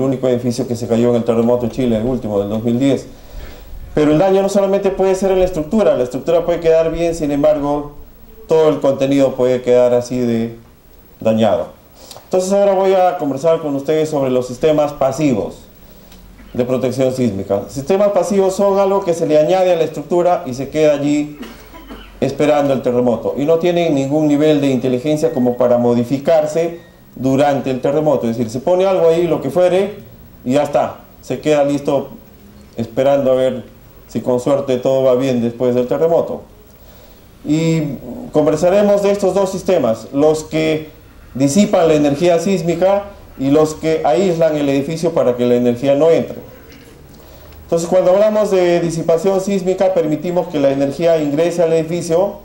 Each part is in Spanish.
único edificio que se cayó en el terremoto de Chile, el último, del 2010. Pero el daño no solamente puede ser en la estructura puede quedar bien, sin embargo, todo el contenido puede quedar así de dañado. Entonces ahora voy a conversar con ustedes sobre los sistemas pasivos de protección sísmica. Sistemas pasivos son algo que se le añade a la estructura y se queda allí esperando el terremoto, y no tienen ningún nivel de inteligencia como para modificarse durante el terremoto. Es decir, se pone algo ahí, lo que fuere, y ya está, se queda listo esperando a ver si con suerte todo va bien después del terremoto. Y conversaremos de estos dos sistemas, los que disipan la energía sísmica y los que aíslan el edificio para que la energía no entre. Entonces, cuando hablamos de disipación sísmica, permitimos que la energía ingrese al edificio.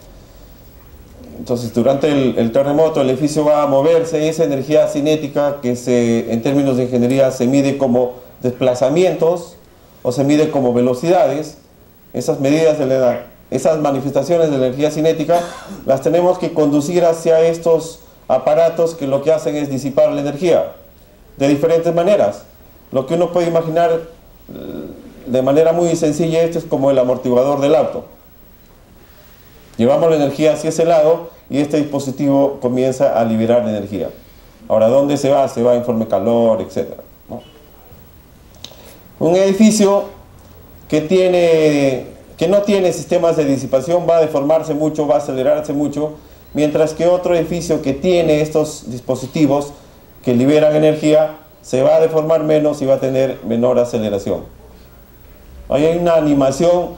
Entonces, durante el terremoto, el edificio va a moverse, y esa energía cinética, que en términos de ingeniería se mide como desplazamientos o se mide como velocidades, esas medidas esas manifestaciones de la energía cinética las tenemos que conducir hacia estos aparatos que lo que hacen es disipar la energía de diferentes maneras. Lo que uno puede imaginar de manera muy sencilla, esto es como el amortiguador del auto. Llevamos la energía hacia ese lado y este dispositivo comienza a liberar energía. Ahora, ¿dónde se va? Se va en forma de calor, etc. ¿no? Un edificio que no tiene sistemas de disipación va a deformarse mucho, va a acelerarse mucho, mientras que otro edificio que tiene estos dispositivos que liberan energía se va a deformar menos y va a tener menor aceleración. Ahí hay una animación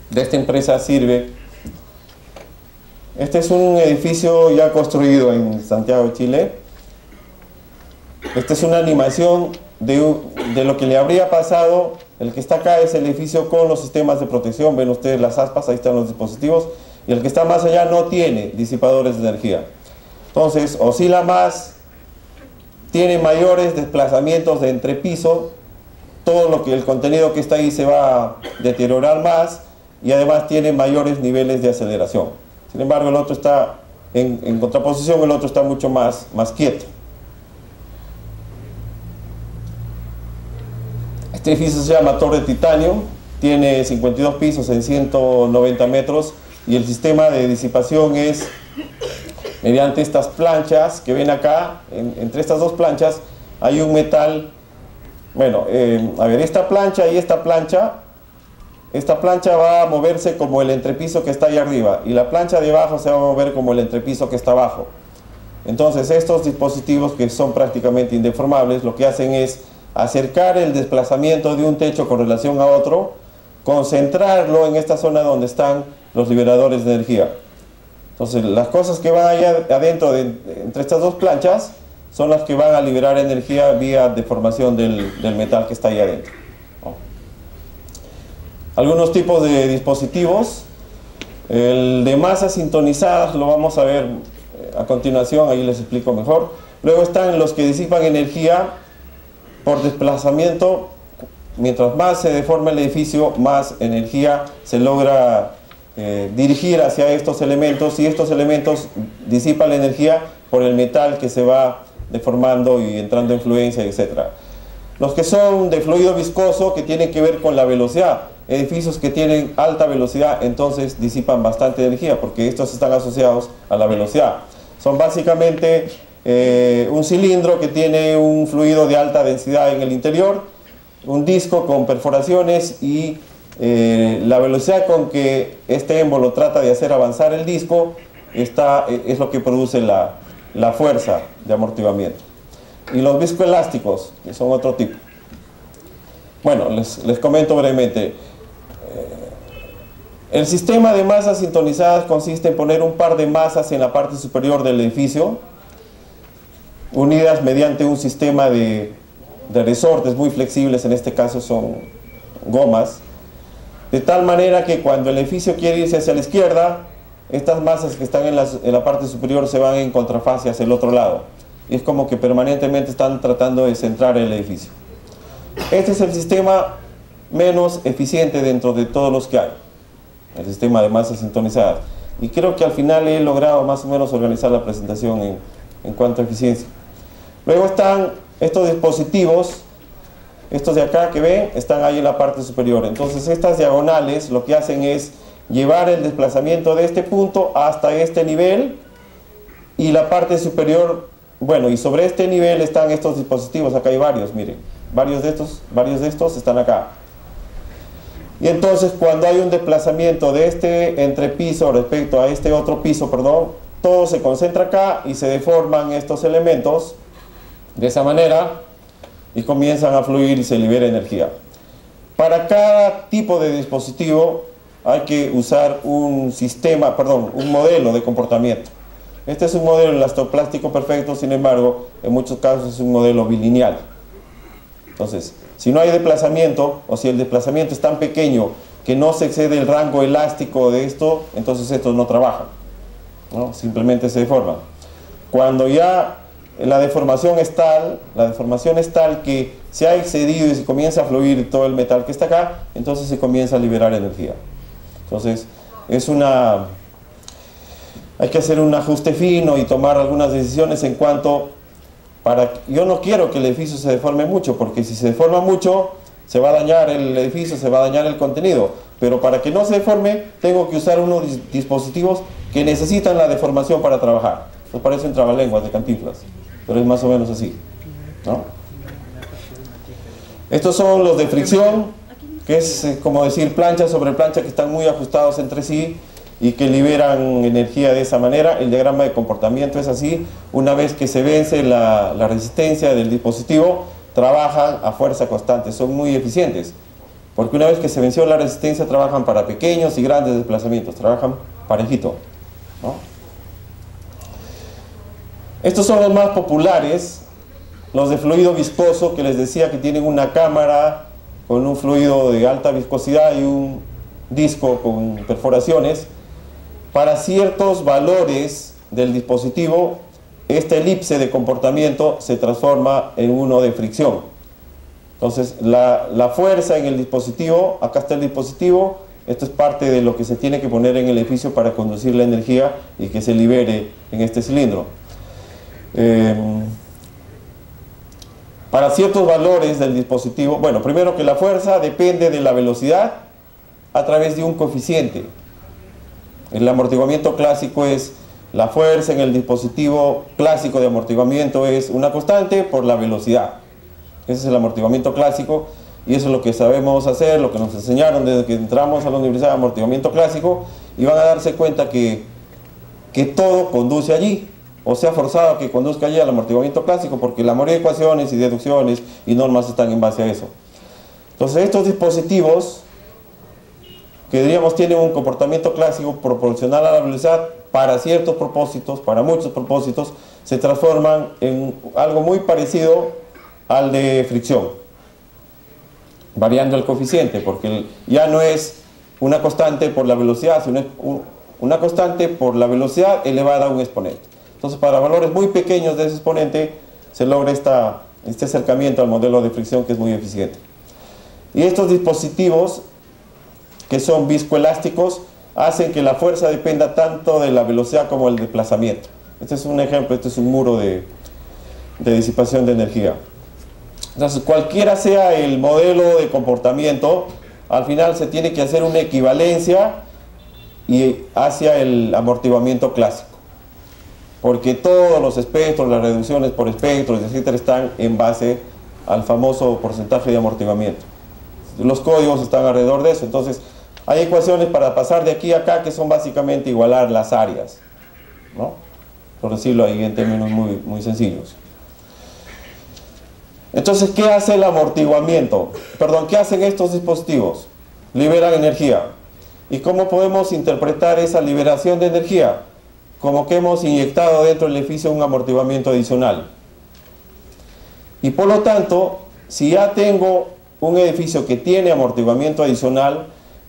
de esta empresa Sirve. Este es un edificio ya construido en Santiago, Chile. Esta es una animación de lo que le habría pasado. El que está acá es el edificio con los sistemas de protección. Ven ustedes las aspas, ahí están los dispositivos. Y el que está más allá no tiene disipadores de energía. Entonces, oscila más, tiene mayores desplazamientos de entrepiso. Todo el contenido que está ahí se va a deteriorar más y además tiene mayores niveles de aceleración. Sin embargo, el otro está en contraposición, el otro está mucho más quieto. Este edificio se llama Torre Titanio, tiene 52 pisos en 190 metros y el sistema de disipación es mediante estas planchas que ven acá. Entre estas dos planchas hay un metal. Bueno, a ver, esta plancha y esta plancha va a moverse como el entrepiso que está ahí arriba, y la plancha de abajo se va a mover como el entrepiso que está abajo. Entonces, estos dispositivos, que son prácticamente indeformables, lo que hacen es acercar el desplazamiento de un techo con relación a otro, concentrarlo en esta zona donde están los liberadores de energía. Entonces, las cosas que van allá adentro, entre estas dos planchas, son las que van a liberar energía vía deformación del metal que está ahí adentro. Algunos tipos de dispositivos. El de masas sintonizadas lo vamos a ver a continuación, ahí les explico mejor. Luego están los que disipan energía por desplazamiento. Mientras más se deforma el edificio, más energía se logra dirigir hacia estos elementos, y estos elementos disipan la energía por el metal que se va deformando y entrando en fluencia, etc. Los que son de fluido viscoso, que tienen que ver con la velocidad. Edificios que tienen alta velocidad, entonces disipan bastante energía, porque estos están asociados a la velocidad. Son básicamente un cilindro que tiene un fluido de alta densidad en el interior, un disco con perforaciones, y la velocidad con que este émbolo trata de hacer avanzar el disco es lo que produce la fuerza de amortiguamiento. Y los viscoelásticos, que son otro tipo. Bueno, les comento brevemente. El sistema de masas sintonizadas consiste en poner un par de masas en la parte superior del edificio, unidas mediante un sistema de resortes muy flexibles. En este caso son gomas, de tal manera que cuando el edificio quiere irse hacia la izquierda, estas masas que están en la parte superior se van en contrafase hacia el otro lado, y es como que permanentemente están tratando de centrar el edificio. Este es el sistema menos eficiente dentro de todos los que hay, el sistema de masas sintonizadas, y creo que al final he logrado más o menos organizar la presentación en cuanto a eficiencia. Luego están estos dispositivos, estos de acá que ven, están ahí en la parte superior. Entonces estas diagonales lo que hacen es llevar el desplazamiento de este punto hasta este nivel, y la parte superior, bueno, y sobre este nivel están estos dispositivos. Acá hay varios, miren, varios de estos están acá. Y entonces cuando hay un desplazamiento de este entrepiso respecto a este otro piso, perdón, todo se concentra acá y se deforman estos elementos de esa manera y comienzan a fluir y se libera energía. Para cada tipo de dispositivo hay que usar un sistema, perdón, un modelo de comportamiento. Este es un modelo elastoplástico perfecto, sin embargo, en muchos casos es un modelo bilineal. Entonces, si no hay desplazamiento, o si el desplazamiento es tan pequeño que no se excede el rango elástico de esto, entonces estos no trabajan, ¿no? Simplemente se deforman. Cuando ya la deformación es tal que se ha excedido y se comienza a fluir todo el metal que está acá, entonces se comienza a liberar energía. Entonces, hay que hacer un ajuste fino y tomar algunas decisiones en cuanto... Yo no quiero que el edificio se deforme mucho, porque si se deforma mucho, se va a dañar el edificio, se va a dañar el contenido. Pero para que no se deforme, tengo que usar unos dispositivos que necesitan la deformación para trabajar. Nos parece un trabalenguas de Cantinflas, pero es más o menos así, ¿no? Estos son los de fricción, que es como decir plancha sobre plancha, que están muy ajustados entre sí y que liberan energía de esa manera. El diagrama de comportamiento es así. Una vez que se vence la resistencia del dispositivo, trabajan a fuerza constante, son muy eficientes, porque una vez que se venció la resistencia, trabajan para pequeños y grandes desplazamientos, trabajan parejito, ¿no? Estos son los más populares, los de fluido viscoso, que les decía que tienen una cámara con un fluido de alta viscosidad y un disco con perforaciones. Para ciertos valores del dispositivo, esta elipse de comportamiento se transforma en uno de fricción. Entonces, la fuerza en el dispositivo, acá está el dispositivo, esto es parte de lo que se tiene que poner en el edificio para conducir la energía y que se libere en este cilindro. Para ciertos valores del dispositivo, bueno, primero que la fuerza depende de la velocidad a través de un coeficiente. El amortiguamiento clásico es la fuerza en el dispositivo clásico de amortiguamiento es una constante por la velocidad. Ese es el amortiguamiento clásico y eso es lo que sabemos hacer, lo que nos enseñaron desde que entramos a la Universidad de Amortiguamiento Clásico, y van a darse cuenta que todo conduce allí, o sea forzado a que conduzca allí al amortiguamiento clásico, porque la mayoría de ecuaciones y deducciones y normas están en base a eso. Entonces estos dispositivos, que diríamos tienen un comportamiento clásico proporcional a la velocidad, para ciertos propósitos, para muchos propósitos, se transforman en algo muy parecido al de fricción, variando el coeficiente, porque ya no es una constante por la velocidad, sino es una constante por la velocidad elevada a un exponente. Entonces, para valores muy pequeños de ese exponente, se logra este acercamiento al modelo de fricción, que es muy eficiente. Y estos dispositivos, que son viscoelásticos, hacen que la fuerza dependa tanto de la velocidad como del desplazamiento. Este es un ejemplo, este es un muro de disipación de energía. Entonces, cualquiera sea el modelo de comportamiento, al final se tiene que hacer una equivalencia hacia el amortiguamiento clásico, porque todos los espectros, las reducciones por espectros, etcétera, están en base al famoso porcentaje de amortiguamiento. Los códigos están alrededor de eso. Entonces, hay ecuaciones para pasar de aquí a acá que son básicamente igualar las áreas, ¿no? Por decirlo ahí en términos muy, muy sencillos. Entonces, ¿qué hace el amortiguamiento? Perdón, ¿qué hacen estos dispositivos? Liberan energía. ¿Y cómo podemos interpretar esa liberación de energía? Como que hemos inyectado dentro del edificio un amortiguamiento adicional. Y por lo tanto, si ya tengo un edificio que tiene amortiguamiento adicional,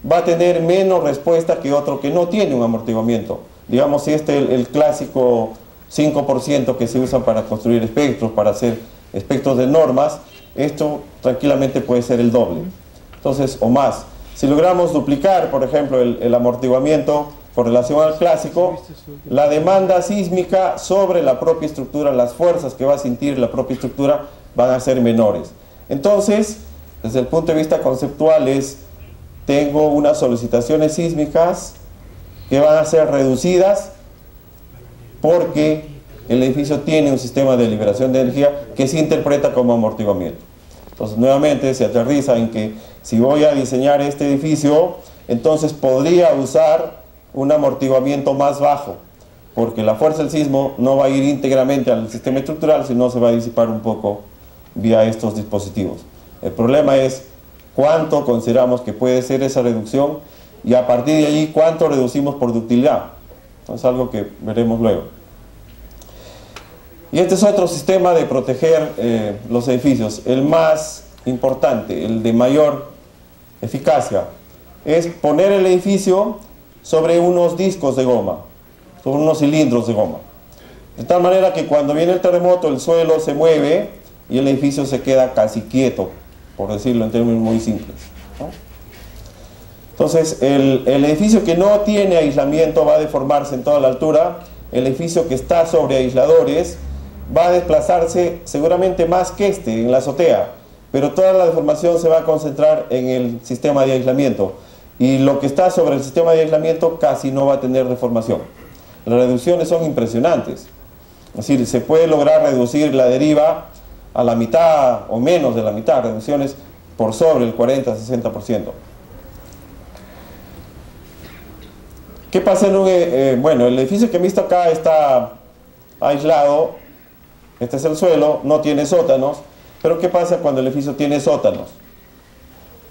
va a tener menos respuesta que otro que no tiene un amortiguamiento. Digamos, si el clásico 5% que se usa para construir espectros, para hacer espectros de normas, esto tranquilamente puede ser el doble. Entonces, o más. Si logramos duplicar, por ejemplo, el amortiguamiento con relación al clásico, la demanda sísmica sobre la propia estructura, las fuerzas que va a sentir la propia estructura van a ser menores. Entonces, desde el punto de vista conceptual tengo unas solicitaciones sísmicas que van a ser reducidas porque el edificio tiene un sistema de liberación de energía que se interpreta como amortiguamiento. Entonces, nuevamente se aterriza en que si voy a diseñar este edificio, entonces podría usar un amortiguamiento más bajo, porque la fuerza del sismo no va a ir íntegramente al sistema estructural, sino se va a disipar un poco vía estos dispositivos. El problema es cuánto consideramos que puede ser esa reducción y a partir de allí cuánto reducimos por ductilidad. Es algo que veremos luego. Y este es otro sistema de proteger los edificios. El más importante, el de mayor eficacia, es poner el edificio sobre unos discos de goma, sobre unos cilindros de goma. De tal manera que cuando viene el terremoto el suelo se mueve y el edificio se queda casi quieto, por decirlo en términos muy simples, ¿no? Entonces el edificio que no tiene aislamiento va a deformarse en toda la altura. El edificio que está sobre aisladores va a desplazarse seguramente más que en la azotea, pero toda la deformación se va a concentrar en el sistema de aislamiento y lo que está sobre el sistema de aislamiento casi no va a tener deformación. Las reducciones son impresionantes, es decir, se puede lograr reducir la deriva a la mitad o menos de la mitad, reducciones por sobre el 40-60%. ¿Qué pasa en un... bueno, el edificio que he visto acá está aislado, este es el suelo, no tiene sótanos, pero ¿qué pasa cuando el edificio tiene sótanos?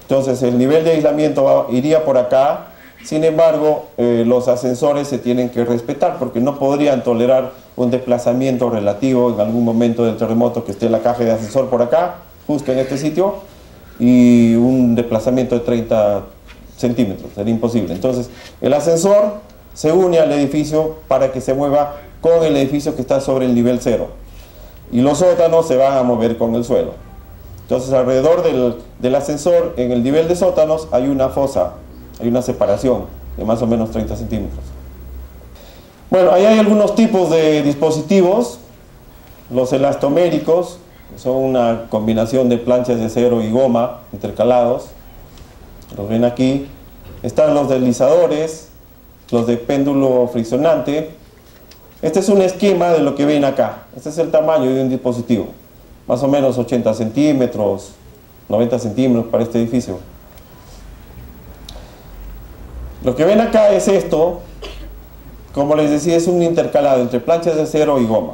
Entonces el nivel de aislamiento iría por acá, sin embargo los ascensores se tienen que respetar porque no podrían tolerar un desplazamiento relativo en algún momento del terremoto que esté la caja de ascensor por acá, justo en este sitio, y un desplazamiento de 30 centímetros, sería imposible. Entonces el ascensor se une al edificio para que se mueva con el edificio que está sobre el nivel 0 y los sótanos se van a mover con el suelo. Entonces alrededor del ascensor, en el nivel de sótanos, hay una fosa, hay una separación de más o menos 30 centímetros. Bueno, ahí hay algunos tipos de dispositivos. Los elastoméricos, son una combinación de planchas de acero y goma intercalados. Los ven aquí. Están los deslizadores, los de péndulo friccionante. Este es un esquema de lo que ven acá. Este es el tamaño de un dispositivo. Más o menos 80 centímetros, 90 centímetros para este edificio. Lo que ven acá es esto. Como les decía, es un intercalado entre planchas de acero y goma.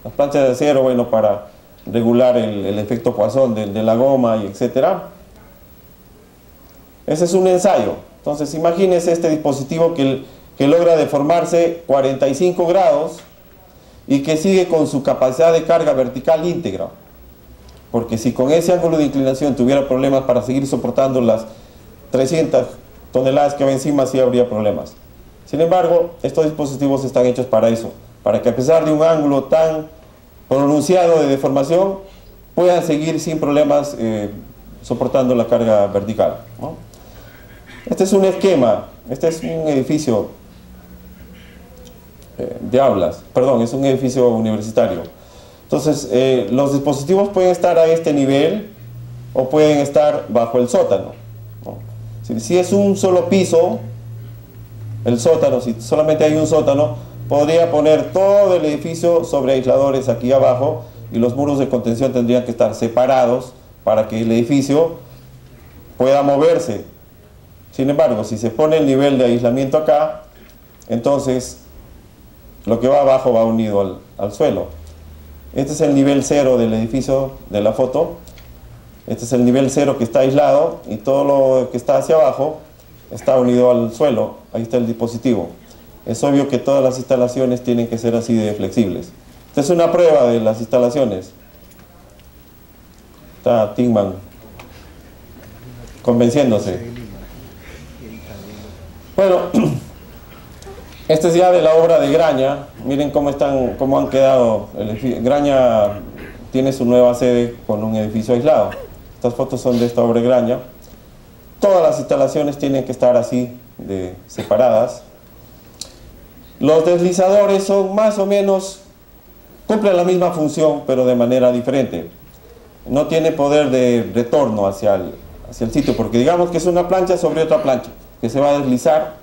Las planchas de acero, bueno, para regular el efecto Poisson de la goma y etcétera. Ese es un ensayo. Entonces imagínense este dispositivo que logra deformarse 45 grados y que sigue con su capacidad de carga vertical íntegra. Porque si con ese ángulo de inclinación tuviera problemas para seguir soportando las 300 toneladas que va encima, sí habría problemas. Sin embargo, estos dispositivos están hechos para eso, para que a pesar de un ángulo tan pronunciado de deformación, puedan seguir sin problemas soportando la carga vertical, ¿no? Este es un esquema, este es un edificio de aulas, perdón, es un edificio universitario. Entonces, los dispositivos pueden estar a este nivel o pueden estar bajo el sótano, ¿no? Si es un solo piso, el sótano, si solamente hay un sótano, podría poner todo el edificio sobre aisladores aquí abajo y los muros de contención tendrían que estar separados para que el edificio pueda moverse. Sin embargo, si se pone el nivel de aislamiento acá, entonces lo que va abajo va unido al suelo. Este es el nivel 0 del edificio de la foto. Este es el nivel 0 que está aislado y todo lo que está hacia abajo está unido al suelo. Ahí está el dispositivo. Es obvio que todas las instalaciones tienen que ser así de flexibles. Esta es una prueba de las instalaciones. Está Tingman convenciéndose. Bueno, este es ya de la obra de Graña. Miren cómo han quedado. Graña tiene su nueva sede con un edificio aislado. Estas fotos son de esta obra de Graña. Todas las instalaciones tienen que estar así, separadas. Los deslizadores son más o menos, cumplen la misma función, pero de manera diferente. No tiene poder de retorno hacia el sitio, porque digamos que es una plancha sobre otra plancha, que se va a deslizar,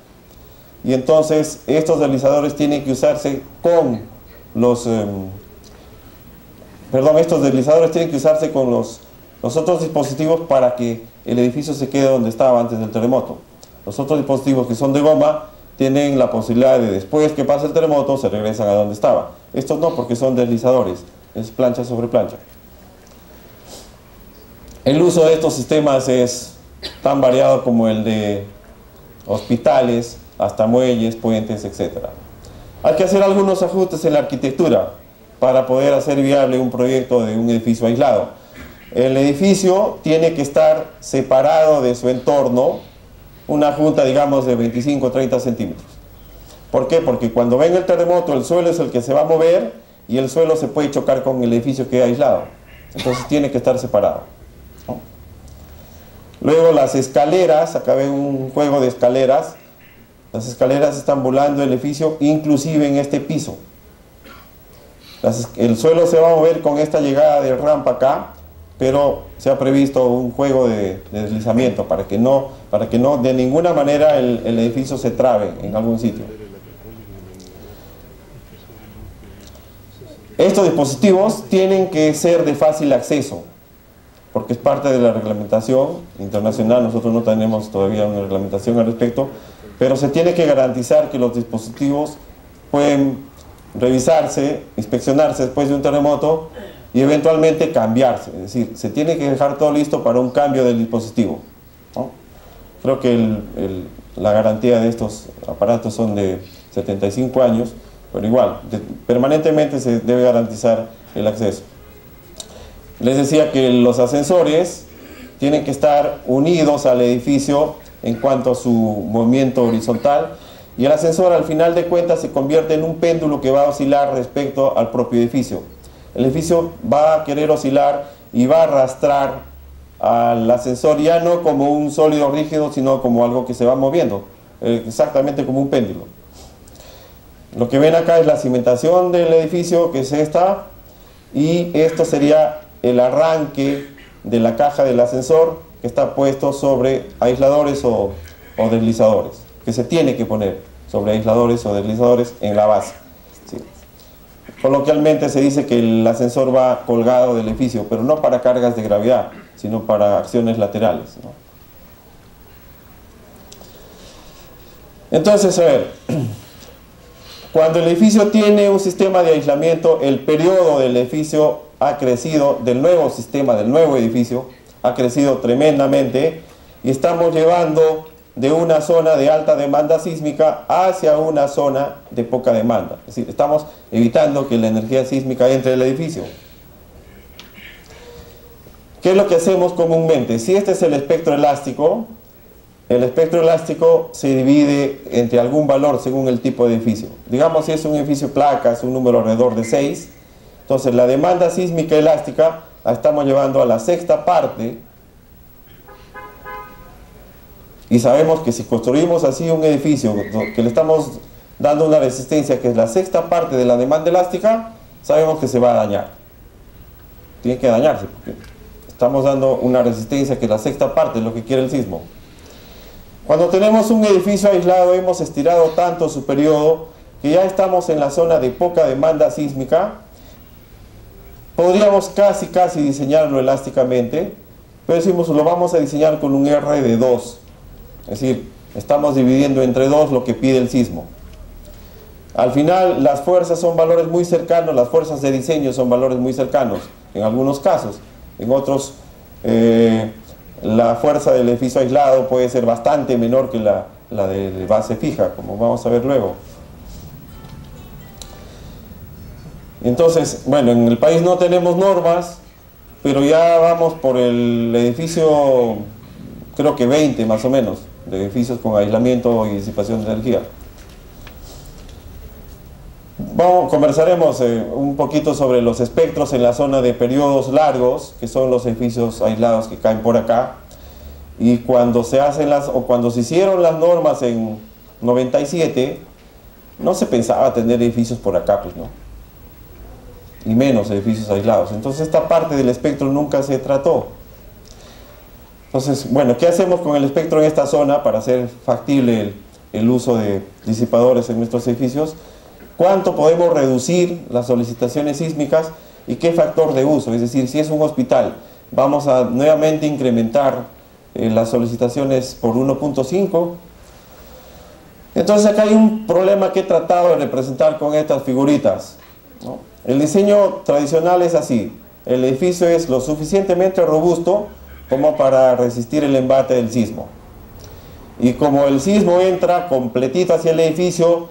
y entonces estos deslizadores tienen que usarse con los... estos deslizadores tienen que usarse con los otros dispositivos para que el edificio se quede donde estaba antes del terremoto. Los otros dispositivos que son de goma tienen la posibilidad de, después que pase el terremoto, se regresan a donde estaba. Estos no, porque son deslizadores, es plancha sobre plancha. El uso de estos sistemas es tan variado como el de hospitales, hasta muelles, puentes, etc. Hay que hacer algunos ajustes en la arquitectura para poder hacer viable un proyecto de un edificio aislado. El edificio tiene que estar separado de su entorno, una junta, digamos, de 25 o 30 centímetros. ¿Por qué? Porque cuando venga el terremoto, el suelo es el que se va a mover y el suelo se puede chocar con el edificio que es aislado. Entonces tiene que estar separado, ¿no? Luego las escaleras, acá ven un juego de escaleras. Las escaleras están volando el edificio, inclusive en este piso. El suelo se va a mover con esta llegada de rampa acá, pero se ha previsto un juego de deslizamiento para que no de ninguna manera el edificio se trabe en algún sitio. Estos dispositivos tienen que ser de fácil acceso, porque es parte de la reglamentación internacional. Nosotros no tenemos todavía una reglamentación al respecto, pero se tiene que garantizar que los dispositivos pueden revisarse, inspeccionarse después de un terremoto y eventualmente cambiarse. Es decir, se tiene que dejar todo listo para un cambio del dispositivo, ¿no? Creo que la garantía de estos aparatos son de 75 años, pero igual, permanentemente se debe garantizar el acceso. Les decía que los ascensores tienen que estar unidos al edificio en cuanto a su movimiento horizontal, y el ascensor al final de cuentas se convierte en un péndulo que va a oscilar respecto al propio edificio. El edificio va a querer oscilar y va a arrastrar al ascensor ya no como un sólido rígido, sino como algo que se va moviendo, exactamente como un péndulo. Lo que ven acá es la cimentación del edificio, que es esta, y esto sería el arranque de la caja del ascensor, que está puesto sobre aisladores o deslizadores, que se tiene que poner sobre aisladores o deslizadores en la base, ¿sí? Coloquialmente se dice que el ascensor va colgado del edificio, pero no para cargas de gravedad, sino para acciones laterales, ¿no? Entonces, a ver, cuando el edificio tiene un sistema de aislamiento, el periodo del edificio ha crecido, del nuevo sistema, del nuevo edificio, ha crecido tremendamente, y estamos llevando de una zona de alta demanda sísmica hacia una zona de poca demanda. Es decir, estamos evitando que la energía sísmica entre al edificio. ¿Qué es lo que hacemos comúnmente? Si este es el espectro elástico se divide entre algún valor según el tipo de edificio. Digamos, si es un edificio placas, un número alrededor de 6, entonces la demanda sísmica elástica la estamos llevando a la sexta parte, y sabemos que si construimos así un edificio que le estamos dando una resistencia que es la sexta parte de la demanda elástica, sabemos que se va a dañar. Tiene que dañarse porque estamos dando una resistencia que es la sexta parte de lo que quiere el sismo. Cuando tenemos un edificio aislado, hemos estirado tanto su periodo que ya estamos en la zona de poca demanda sísmica. Podríamos casi diseñarlo elásticamente, pero decimos lo vamos a diseñar con un R de 2. Es decir, estamos dividiendo entre 2 lo que pide el sismo. Al final las fuerzas son valores muy cercanos, las fuerzas de diseño son valores muy cercanos en algunos casos. En otros la fuerza del edificio aislado puede ser bastante menor que la de base fija, como vamos a ver luego. Entonces, bueno, en el país no tenemos normas, pero ya vamos por el edificio, creo que 20 más o menos, de edificios con aislamiento y disipación de energía. Conversaremos un poquito sobre los espectros en la zona de periodos largos, que son los edificios aislados que caen por acá. Y cuando se hacen cuando se hicieron las normas en 97, no se pensaba tener edificios por acá, pues no. Y menos edificios aislados. Entonces esta parte del espectro nunca se trató. Entonces, bueno, ¿qué hacemos con el espectro en esta zona para hacer factible el uso de disipadores en nuestros edificios? ¿Cuánto podemos reducir las solicitaciones sísmicas y qué factor de uso? Es decir, si es un hospital, vamos a nuevamente incrementar las solicitaciones por 1.5. Entonces acá hay un problema que he tratado de representar con estas figuritas, ¿no? El diseño tradicional es así: el edificio es lo suficientemente robusto como para resistir el embate del sismo. Y como el sismo entra completito hacia el edificio,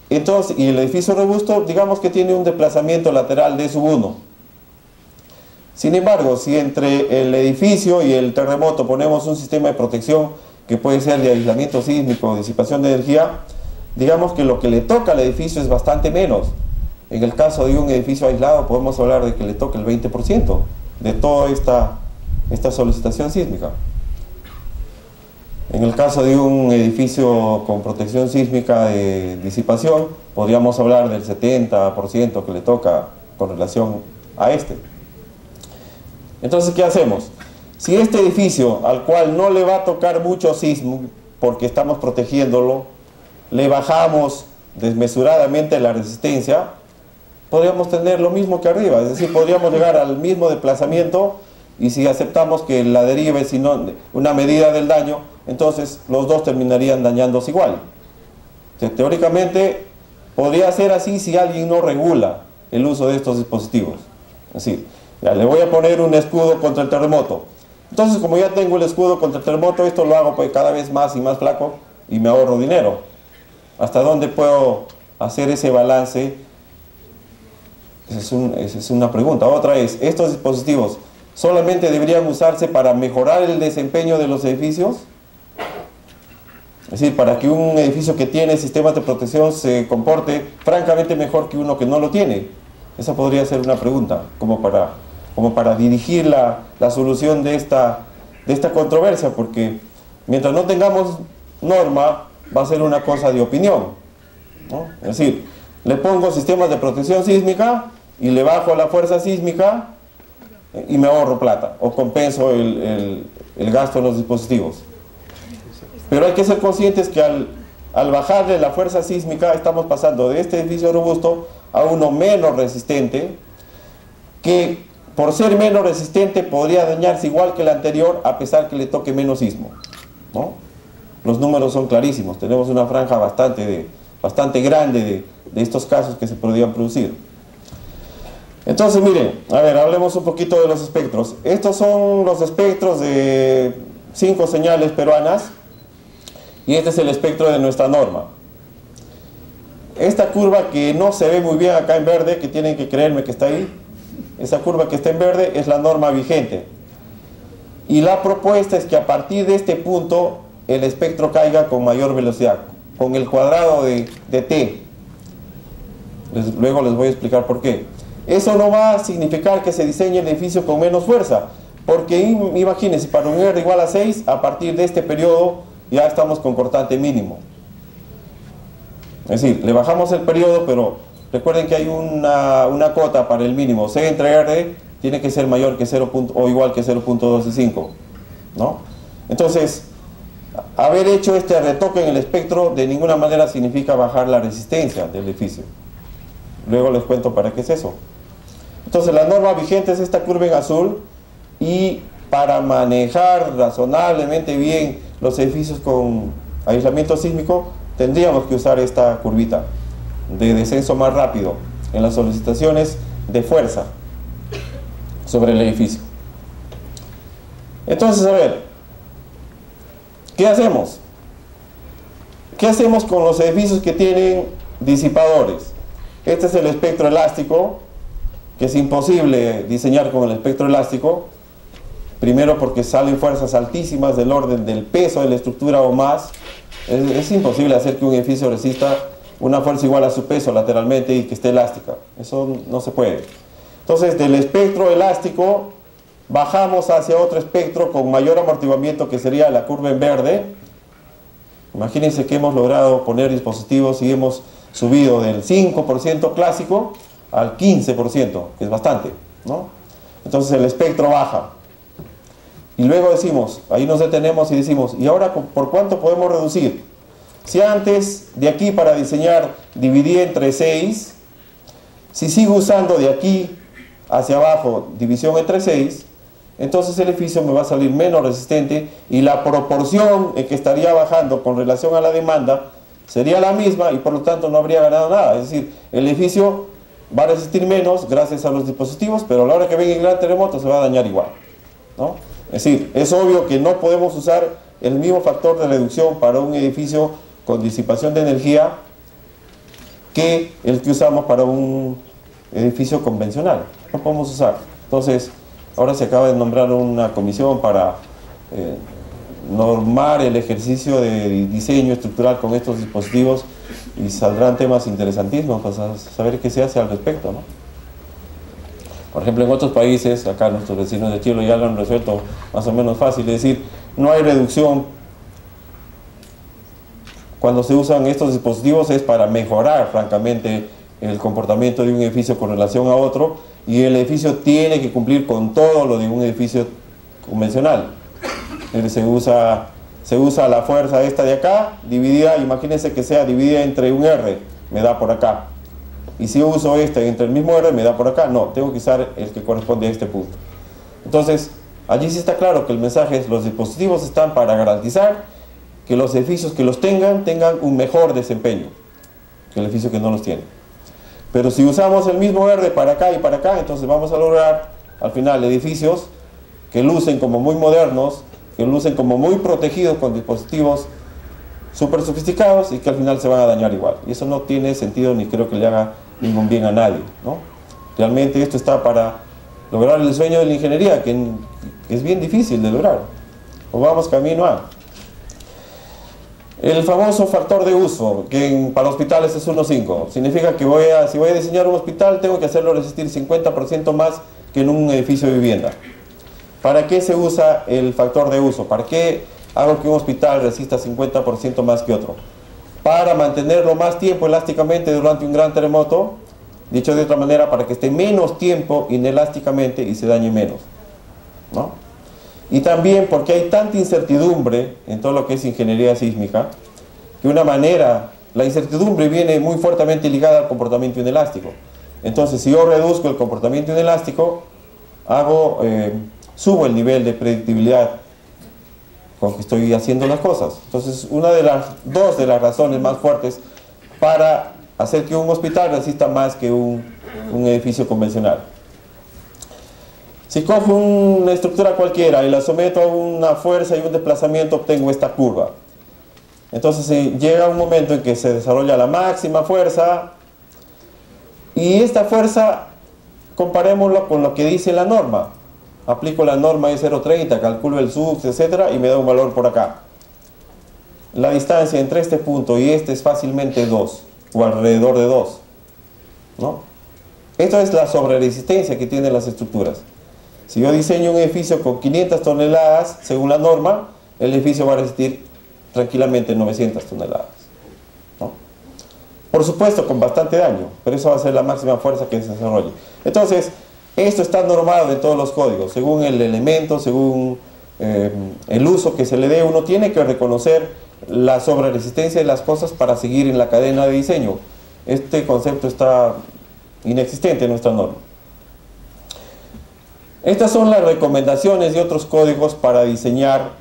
entonces, y el edificio robusto, digamos que tiene un desplazamiento lateral de sub 1. Sin embargo, si entre el edificio y el terremoto ponemos un sistema de protección que puede ser de aislamiento sísmico o disipación de energía, digamos que lo que le toca al edificio es bastante menos. En el caso de un edificio aislado podemos hablar de que le toca el 20% de toda esta solicitación sísmica. En el caso de un edificio con protección sísmica de disipación, podríamos hablar del 70% que le toca con relación a este. Entonces, ¿qué hacemos? Si este edificio, al cual no le va a tocar mucho sismo, porque estamos protegiéndolo, le bajamos desmesuradamente la resistencia, podríamos tener lo mismo que arriba, es decir, podríamos llegar al mismo desplazamiento, y si aceptamos que la deriva es una medida del daño, entonces los dos terminarían dañándose igual. Teóricamente podría ser así si alguien no regula el uso de estos dispositivos. Es decir, ya le voy a poner un escudo contra el terremoto. Entonces, como ya tengo el escudo contra el terremoto, esto lo hago pues cada vez más y más flaco y me ahorro dinero. ¿Hasta dónde puedo hacer ese balance? Esa es una pregunta. Otra es, ¿estos dispositivos solamente deberían usarse para mejorar el desempeño de los edificios? Es decir, para que un edificio que tiene sistemas de protección se comporte francamente mejor que uno que no lo tiene. Esa podría ser una pregunta, como para dirigir la solución de esta controversia, porque mientras no tengamos norma, va a ser una cosa de opinión, ¿no? Es decir, le pongo sistemas de protección sísmica y le bajo la fuerza sísmica y me ahorro plata, o compenso el gasto en los dispositivos. Pero hay que ser conscientes que al bajarle la fuerza sísmica estamos pasando de este edificio robusto a uno menos resistente, que por ser menos resistente podría dañarse igual que el anterior a pesar que le toque menos sismo, ¿no? Los números son clarísimos, tenemos una franja bastante grande de estos casos que se podrían producir. Entonces miren, a ver, hablemos un poquito de los espectros. Estos son los espectros de 5 señales peruanas. Y este es el espectro de nuestra norma. Esta curva que no se ve muy bien acá en verde, que tienen que creerme que está ahí, esa curva que está en verde es la norma vigente. Y la propuesta es que a partir de este punto el espectro caiga con mayor velocidad, con el cuadrado de t. Luego les voy a explicar por qué. Eso no va a significar que se diseñe el edificio con menos fuerza, porque imagínense, para un R igual a 6, a partir de este periodo ya estamos con cortante mínimo. Es decir, le bajamos el periodo, pero recuerden que hay una cota para el mínimo. C entre R tiene que ser mayor que 0. O igual que 0.25, ¿no? Entonces, haber hecho este retoque en el espectro de ninguna manera significa bajar la resistencia del edificio. Luego les cuento para qué es eso. Entonces, la norma vigente es esta curva en azul, y para manejar razonablemente bien los edificios con aislamiento sísmico tendríamos que usar esta curvita de descenso más rápido en las solicitaciones de fuerza sobre el edificio. Entonces, a ver, ¿qué hacemos? ¿Qué hacemos con los edificios que tienen disipadores? Este es el espectro elástico, que es imposible diseñar con el espectro elástico. Primero porque salen fuerzas altísimas del orden del peso de la estructura o más. Es imposible hacer que un edificio resista una fuerza igual a su peso lateralmente y que esté elástica. Eso no se puede. Entonces, del espectro elástico bajamos hacia otro espectro con mayor amortiguamiento, que sería la curva en verde. Imagínense que hemos logrado poner dispositivos y hemos subido del 5% clásico al 15%, que es bastante, ¿no? Entonces el espectro baja. Y luego decimos, ahí nos detenemos y decimos, ¿y ahora por cuánto podemos reducir? Si antes de aquí para diseñar dividí entre 6, si sigo usando de aquí hacia abajo división entre 6, entonces el edificio me va a salir menos resistente y la proporción en que estaría bajando con relación a la demanda sería la misma y por lo tanto no habría ganado nada. Es decir, el edificio va a resistir menos gracias a los dispositivos, pero a la hora que venga el gran terremoto se va a dañar igual, ¿no? Es decir, es obvio que no podemos usar el mismo factor de reducción para un edificio con disipación de energía que el que usamos para un edificio convencional. No podemos usar. Entonces, ahora se acaba de nombrar una comisión para normar el ejercicio de diseño estructural con estos dispositivos y saldrán temas interesantísimos para saber qué se hace al respecto, ¿no? Por ejemplo, en otros países, acá nuestros vecinos de Chile ya lo han resuelto más o menos fácil, es decir, no hay reducción. Cuando se usan estos dispositivos es para mejorar, francamente, el comportamiento de un edificio con relación a otro, y el edificio tiene que cumplir con todo lo de un edificio convencional. Se usa la fuerza esta de acá, dividida, imagínense que sea dividida entre un R, me da por acá. Y si yo uso este entre el mismo R, me da por acá. No, tengo que usar el que corresponde a este punto. Entonces, allí sí está claro que el mensaje es: los dispositivos están para garantizar que los edificios que los tengan un mejor desempeño que el edificio que no los tiene. Pero si usamos el mismo R para acá y para acá, entonces vamos a lograr al final edificios que lucen como muy modernos, que lucen como muy protegidos con dispositivos súper sofisticados y que al final se van a dañar igual. Y eso no tiene sentido ni creo que le haga ningún bien a nadie, ¿no? Realmente esto está para lograr el sueño de la ingeniería, que es bien difícil de lograr. O vamos camino a... El famoso factor de uso, que para hospitales es 1,5. Significa que si voy a diseñar un hospital, tengo que hacerlo resistir 50% más que en un edificio de vivienda. ¿Para qué se usa el factor de uso? ¿Para qué hago que un hospital resista 50% más que otro? Para mantenerlo más tiempo elásticamente durante un gran terremoto, dicho de otra manera, para que esté menos tiempo inelásticamente y se dañe menos, ¿no? Y también porque hay tanta incertidumbre en todo lo que es ingeniería sísmica, que la incertidumbre viene muy fuertemente ligada al comportamiento inelástico. Entonces, si yo reduzco el comportamiento inelástico, subo el nivel de predictibilidad con que estoy haciendo las cosas. Entonces, dos de las razones más fuertes para hacer que un hospital resista más que un edificio convencional. Si cojo una estructura cualquiera y la someto a una fuerza y un desplazamiento, obtengo esta curva. Entonces llega un momento en que se desarrolla la máxima fuerza, y esta fuerza comparémoslo con lo que dice la norma. Aplico la norma E030, calculo el sub, etc. y me da un valor por acá. La distancia entre este punto y este es fácilmente 2, o alrededor de 2, ¿no? Esto es la sobreresistencia que tienen las estructuras. Si yo diseño un edificio con 500 toneladas, según la norma, el edificio va a resistir tranquilamente 900 toneladas, ¿no? Por supuesto, con bastante daño, pero eso va a ser la máxima fuerza que se desarrolle. Entonces, esto está normado en todos los códigos, según el elemento, según el uso que se le dé. Uno tiene que reconocer la sobreresistencia de las cosas para seguir en la cadena de diseño. Este concepto está inexistente en nuestra norma. Estas son las recomendaciones y otros códigos para diseñar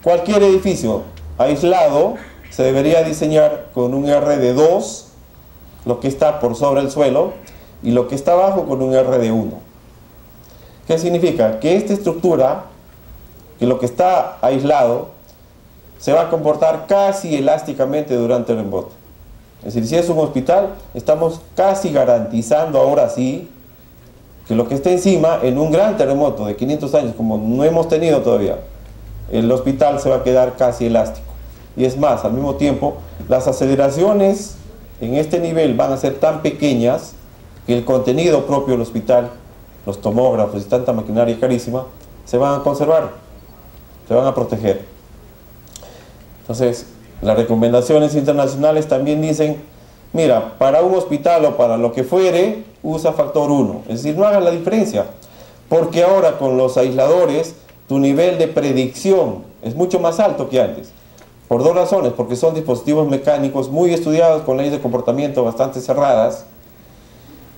cualquier edificio aislado. Se debería diseñar con un R de 2, lo que está por sobre el suelo, y lo que está abajo con un R de 1. ¿Qué significa? Que esta estructura, que lo que está aislado, se va a comportar casi elásticamente durante el embote. Es decir, si es un hospital, estamos casi garantizando ahora sí que lo que está encima, en un gran terremoto de 500 años, como no hemos tenido todavía, el hospital se va a quedar casi elástico. Y es más, al mismo tiempo, las aceleraciones en este nivel van a ser tan pequeñas que el contenido propio del hospital, los tomógrafos y tanta maquinaria carísima, se van a conservar, se van a proteger. Entonces, las recomendaciones internacionales también dicen: mira, para un hospital o para lo que fuere, usa factor 1. Es decir, no hagas la diferencia. Porque ahora con los aisladores, tu nivel de predicción es mucho más alto que antes. Por dos razones, porque son dispositivos mecánicos muy estudiados con leyes de comportamiento bastante cerradas,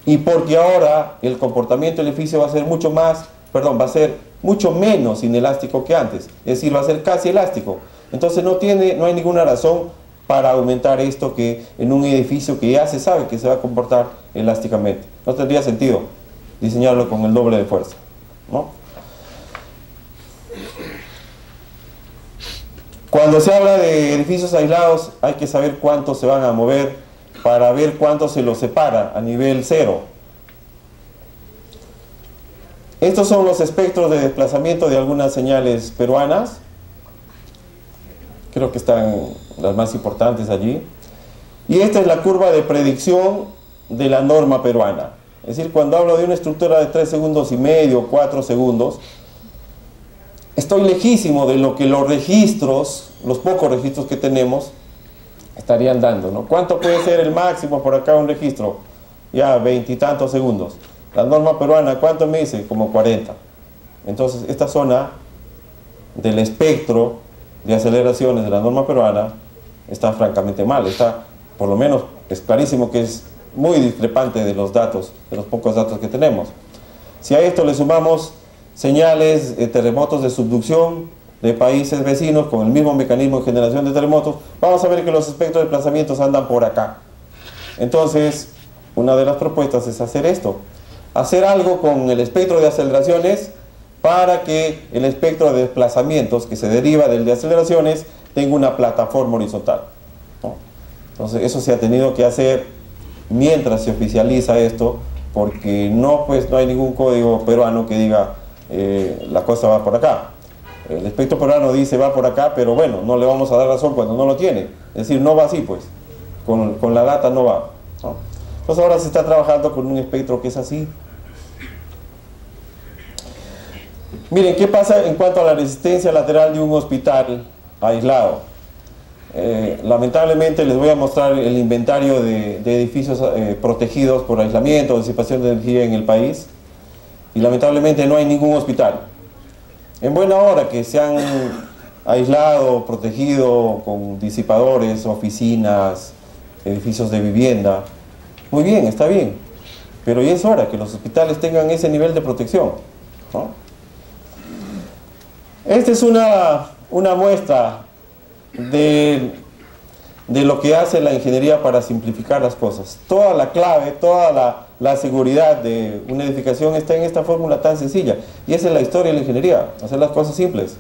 y porque ahora el comportamiento del edificio va a ser va a ser mucho menos inelástico que antes. Es decir, va a ser casi elástico. Entonces no hay ninguna razón para aumentar esto que en un edificio que ya se sabe que se va a comportar elásticamente. No tendría sentido diseñarlo con el doble de fuerza, ¿no? Cuando se habla de edificios aislados, hay que saber cuántos se van a mover para ver cuánto se los separa a nivel cero. Estos son los espectros de desplazamiento de algunas señales peruanas. Creo que están las más importantes allí. Y esta es la curva de predicción de la norma peruana. Es decir, cuando hablo de una estructura de 3 segundos y medio, 4 segundos, estoy lejísimo de lo que los registros, los pocos registros que tenemos, estarían dando, ¿no? ¿Cuánto puede ser el máximo por acá un registro? Ya, 20 y tantos segundos. La norma peruana, ¿cuánto me dice? Como 40. Entonces, esta zona del espectro de aceleraciones de la norma peruana está francamente mal. Está, por lo menos, es clarísimo que es muy discrepante de los datos, de los pocos datos que tenemos. Si a esto le sumamos señales de terremotos de subducción de países vecinos con el mismo mecanismo de generación de terremotos, vamos a ver que los espectros de desplazamientos andan por acá. Entonces, una de las propuestas es hacer esto, hacer algo con el espectro de aceleraciones para que el espectro de desplazamientos que se deriva del de aceleraciones tenga una plataforma horizontal, ¿no? Entonces, eso se ha tenido que hacer mientras se oficializa esto, porque no hay ningún código peruano que diga la cosa va por acá. El espectro peruano dice va por acá, pero bueno, no le vamos a dar razón cuando no lo tiene. Es decir, no va así, pues. Con la data no va, ¿no? Entonces ahora se está trabajando con un espectro que es así. Miren, ¿qué pasa en cuanto a la resistencia lateral de un hospital aislado? Lamentablemente les voy a mostrar el inventario de edificios protegidos por aislamiento o disipación de energía en el país. Y lamentablemente no hay ningún hospital. En buena hora que se han aislado, protegido con disipadores, oficinas, edificios de vivienda. Muy bien, está bien. Pero ya es hora que los hospitales tengan ese nivel de protección, ¿no? Esta es una muestra de lo que hace la ingeniería para simplificar las cosas. Toda la clave, toda la seguridad de una edificación está en esta fórmula tan sencilla. Y esa es la historia de la ingeniería, hacer las cosas simples.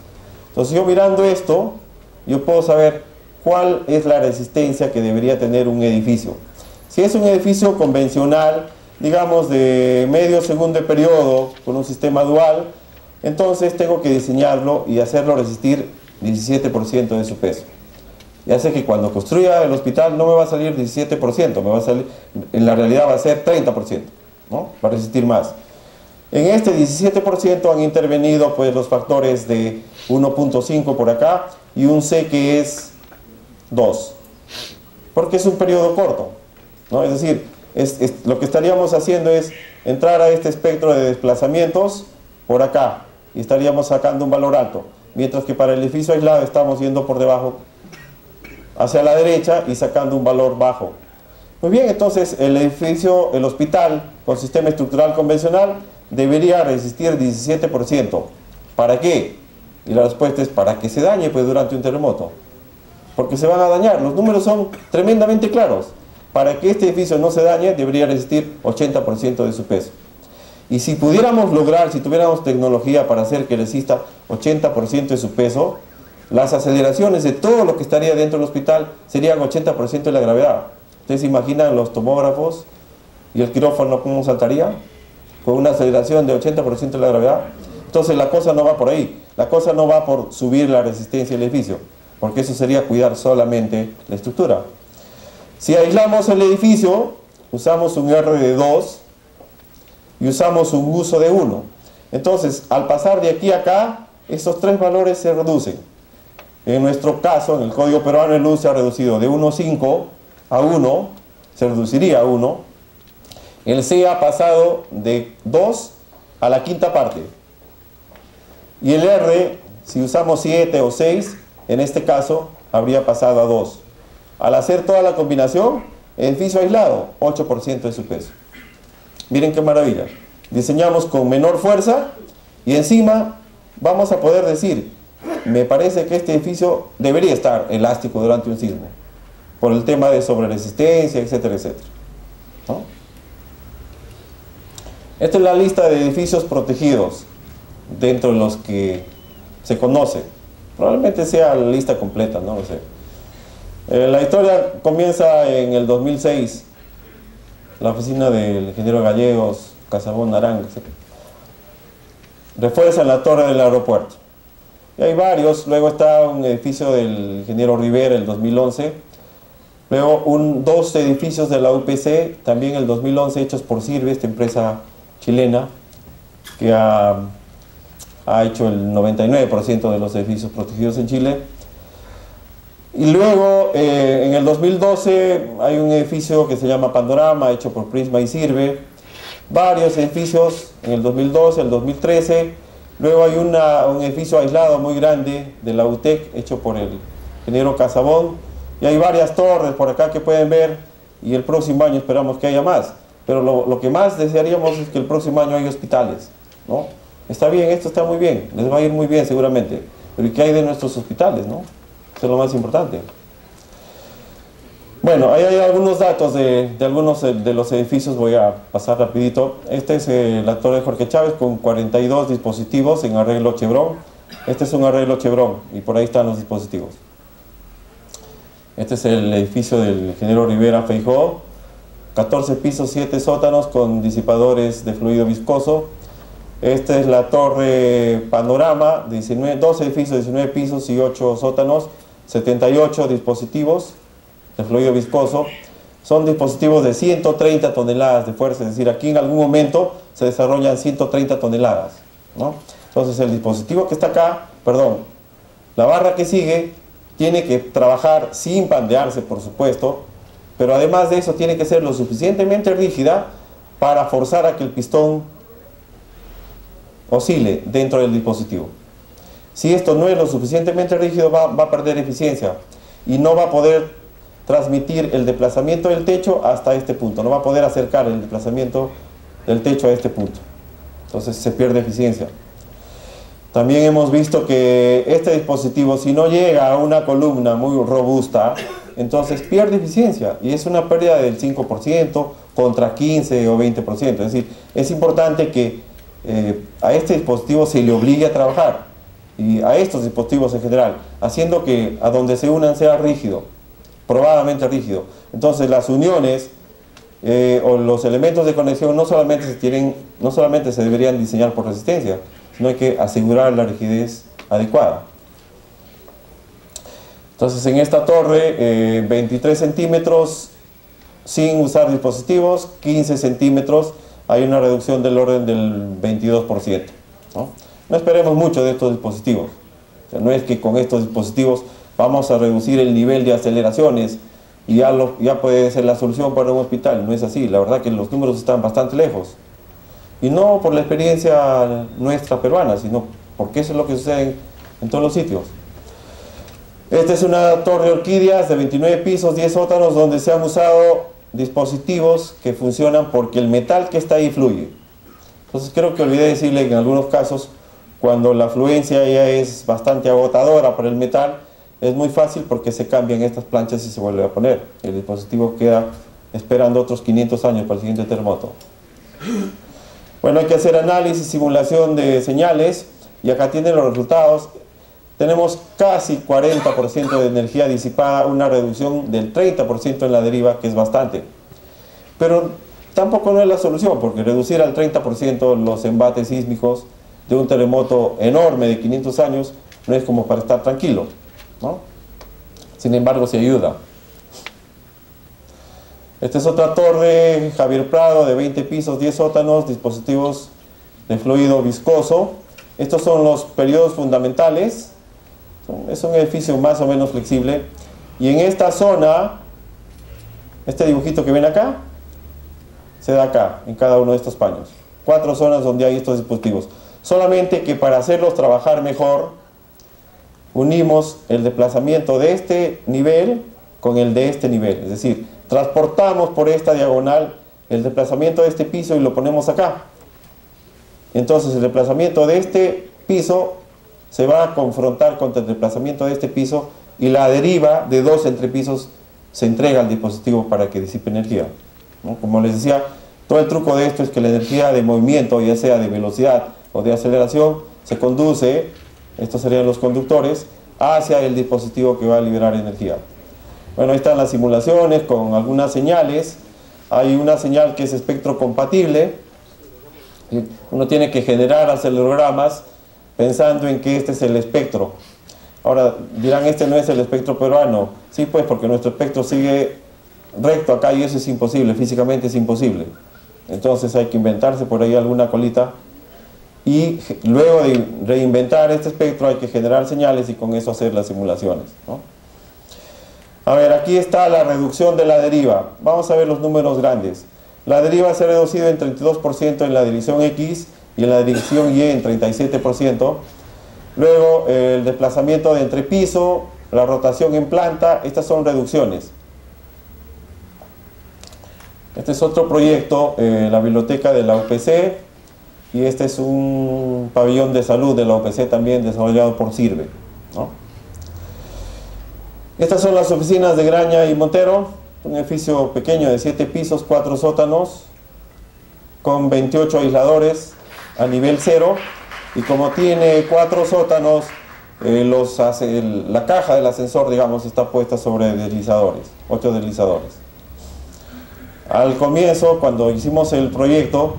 Entonces yo mirando esto, yo puedo saber cuál es la resistencia que debería tener un edificio. Si es un edificio convencional, digamos de medio segundo de periodo, con un sistema dual, entonces tengo que diseñarlo y hacerlo resistir 17% de su peso. Ya sé que cuando construya el hospital no me va a salir 17%, me va a salir, en la realidad va a ser 30%, ¿no? Va a resistir más. En este 17% han intervenido pues los factores de 1.5 por acá y un C que es 2, porque es un periodo corto, ¿no? Es decir, lo que estaríamos haciendo es entrar a este espectro de desplazamientos por acá y estaríamos sacando un valor alto, mientras que para el edificio aislado estamos yendo por debajo hacia la derecha y sacando un valor bajo. Muy bien, entonces el hospital con sistema estructural convencional debería resistir 17%. ¿Para qué? Y la respuesta es para que se dañe pues durante un terremoto, porque se van a dañar. Los números son tremendamente claros. Para que este edificio no se dañe debería resistir 80% de su peso. Y si pudiéramos lograr, si tuviéramos tecnología para hacer que resista 80% de su peso, las aceleraciones de todo lo que estaría dentro del hospital serían 80% de la gravedad. ¿Ustedes se imaginan los tomógrafos y el quirófano cómo saltaría? Con una aceleración de 80% de la gravedad. Entonces la cosa no va por ahí. La cosa no va por subir la resistencia del edificio, porque eso sería cuidar solamente la estructura. Si aislamos el edificio, usamos un R de 2 y usamos un uso de 1. Entonces, al pasar de aquí a acá, estos tres valores se reducen. En nuestro caso, en el código peruano, el luz se ha reducido de 1.5 a 1, se reduciría a 1. El C ha pasado de 2 a la quinta parte. Y el R, si usamos 7 o 6, en este caso, habría pasado a 2. Al hacer toda la combinación, edificio aislado, 8% de su peso. Miren qué maravilla. Diseñamos con menor fuerza y encima vamos a poder decir, me parece que este edificio debería estar elástico durante un sismo, por el tema de sobreresistencia, etcétera, etcétera, ¿no? Esta es la lista de edificios protegidos dentro de los que se conoce. Probablemente sea la lista completa, no lo sé. La historia comienza en el 2006. La oficina del ingeniero Gallegos, Casabón, Narán, etc. Refuerzan la torre del aeropuerto. Y hay varios. Luego está un edificio del ingeniero Rivera, el 2011. Luego dos edificios de la UPC, también el 2011, hechos por Sirve, esta empresa chilena, que ha hecho el 99% de los edificios protegidos en Chile. Y luego, en el 2012, hay un edificio que se llama Panorama, hecho por Prisma y Sirve. Varios edificios en el 2012, el 2013. Luego hay un edificio aislado muy grande de la UTEC, hecho por el ingeniero Casabón. Y hay varias torres por acá que pueden ver. Y el próximo año esperamos que haya más. Pero lo que más desearíamos es que el próximo año haya hospitales, ¿no? Está bien, esto está muy bien, les va a ir muy bien seguramente. Pero ¿y qué hay de nuestros hospitales, no? Eso es lo más importante. Bueno, ahí hay algunos datos de algunos de los edificios, voy a pasar rapidito. Este es la torre de Jorge Chávez con 42 dispositivos en arreglo Chevron. Este es un arreglo Chevron y por ahí están los dispositivos. Este es el edificio del ingeniero Rivera Feijó. 14 pisos, 7 sótanos con disipadores de fluido viscoso. Esta es la torre Panorama, 2 edificios, 19 pisos y 8 sótanos, 78 dispositivos de fluido viscoso. Son dispositivos de 130 toneladas de fuerza, es decir, aquí en algún momento se desarrollan 130 toneladas, ¿no? Entonces el dispositivo que está acá, la barra que sigue tiene que trabajar sin pandearse, por supuesto, pero además de eso tiene que ser lo suficientemente rígida para forzar a que el pistón oscile dentro del dispositivo. Si esto no es lo suficientemente rígido, va a perder eficiencia y no va a poder transmitir el desplazamiento del techo hasta este punto, no va a poder acercar el desplazamiento del techo a este punto. Entonces se pierde eficiencia. También hemos visto que este dispositivo, si no llega a una columna muy robusta, entonces pierde eficiencia y es una pérdida del 5% contra 15 o 20%. Es decir, es importante que a este dispositivo se le obligue a trabajar, y a estos dispositivos en general, haciendo que a donde se unan sea rígido, probadamente rígido. Entonces las uniones o los elementos de conexión no solamente se deberían diseñar por resistencia, sino hay que asegurar la rigidez adecuada. Entonces en esta torre 23 centímetros sin usar dispositivos, 15 centímetros, hay una reducción del orden del 22%, ¿no? No esperemos mucho de estos dispositivos. O sea, no es que con estos dispositivos vamos a reducir el nivel de aceleraciones y ya puede ser la solución para un hospital. No es así, la verdad que los números están bastante lejos. Y no por la experiencia nuestra peruana, sino porque eso es lo que sucede en todos los sitios. Esta es una torre Orquídeas de 29 pisos, 10 sótanos, donde se han usado dispositivos que funcionan porque el metal que está ahí fluye. Entonces creo que olvidé decirle que en algunos casos, cuando la fluencia ya es bastante agotadora para el metal, es muy fácil porque se cambian estas planchas y se vuelve a poner. El dispositivo queda esperando otros 500 años para el siguiente terremoto. Bueno, hay que hacer análisis, simulación de señales, y acá tienen los resultados. Tenemos casi 40% de energía disipada, una reducción del 30% en la deriva, que es bastante. Pero tampoco no es la solución, porque reducir al 30% los embates sísmicos de un terremoto enorme de 500 años no es como para estar tranquilo, ¿no? Sin embargo, se ayuda. Esta es otra torre, Javier Prado, de 20 pisos, 10 sótanos, dispositivos de fluido viscoso. Estos son los periodos fundamentales. Es un edificio más o menos flexible. Y en esta zona Este dibujito que ven acá, se da acá, en cada uno de estos paños. 4 zonas donde hay estos dispositivos. Solamente que para hacerlos trabajar mejor, unimos el desplazamiento de este nivel con el de este nivel. Es decir, transportamos por esta diagonal el desplazamiento de este piso y lo ponemos acá. Entonces el desplazamiento de este piso se va a confrontar contra el desplazamiento de este piso y la deriva de 2 entrepisos se entrega al dispositivo para que disipe energía, ¿no? Como les decía, todo el truco de esto es que la energía de movimiento, ya sea de velocidad o de aceleración, se conduce, estos serían los conductores, hacia el dispositivo que va a liberar energía. Bueno, ahí están las simulaciones con algunas señales. Hay una señal que es espectro compatible. Uno tiene que generar acelerogramas pensando en que este es el espectro. Ahora dirán, este no es el espectro peruano. Sí, pues, porque nuestro espectro sigue recto acá y eso es imposible, físicamente es imposible. Entonces hay que inventarse por ahí alguna colita y luego de reinventar este espectro hay que generar señales y con eso hacer las simulaciones, ¿no? A ver, aquí está la reducción de la deriva. Vamos a ver los números grandes. La deriva se ha reducido en 32% en la dirección X y en la dirección Y en 37%. Luego el desplazamiento de entrepiso, la rotación en planta, estas son reducciones. Este es otro proyecto, la biblioteca de la UPC, y este es un pabellón de salud de la UPC también desarrollado por Sirve, ¿no? Estas son las oficinas de Graña y Montero, un edificio pequeño de 7 pisos, 4 sótanos, con 28 aisladores a nivel 0, y como tiene 4 sótanos, la caja del ascensor, digamos, está puesta sobre deslizadores, 8 deslizadores. Al comienzo, cuando hicimos el proyecto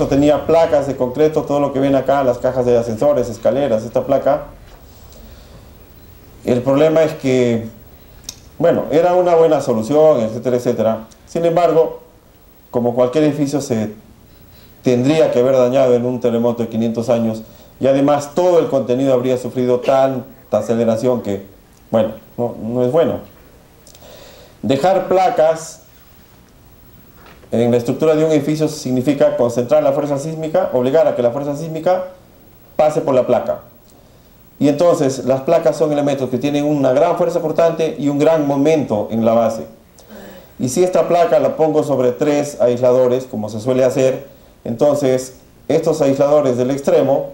tenía placas de concreto, todo lo que ven acá, las cajas de ascensores, escaleras, esta placa. El problema es que, bueno, era una buena solución, etcétera, etcétera. Sin embargo, como cualquier edificio se tendría que haber dañado en un terremoto de 500 años, y además todo el contenido habría sufrido tanta aceleración que, bueno, no es bueno. Dejar placas en la estructura de un edificio significa concentrar la fuerza sísmica, obligar a que la fuerza sísmica pase por la placa. Y entonces las placas son elementos que tienen una gran fuerza cortante y un gran momento en la base. Y si esta placa la pongo sobre 3 aisladores, como se suele hacer, entonces estos aisladores del extremo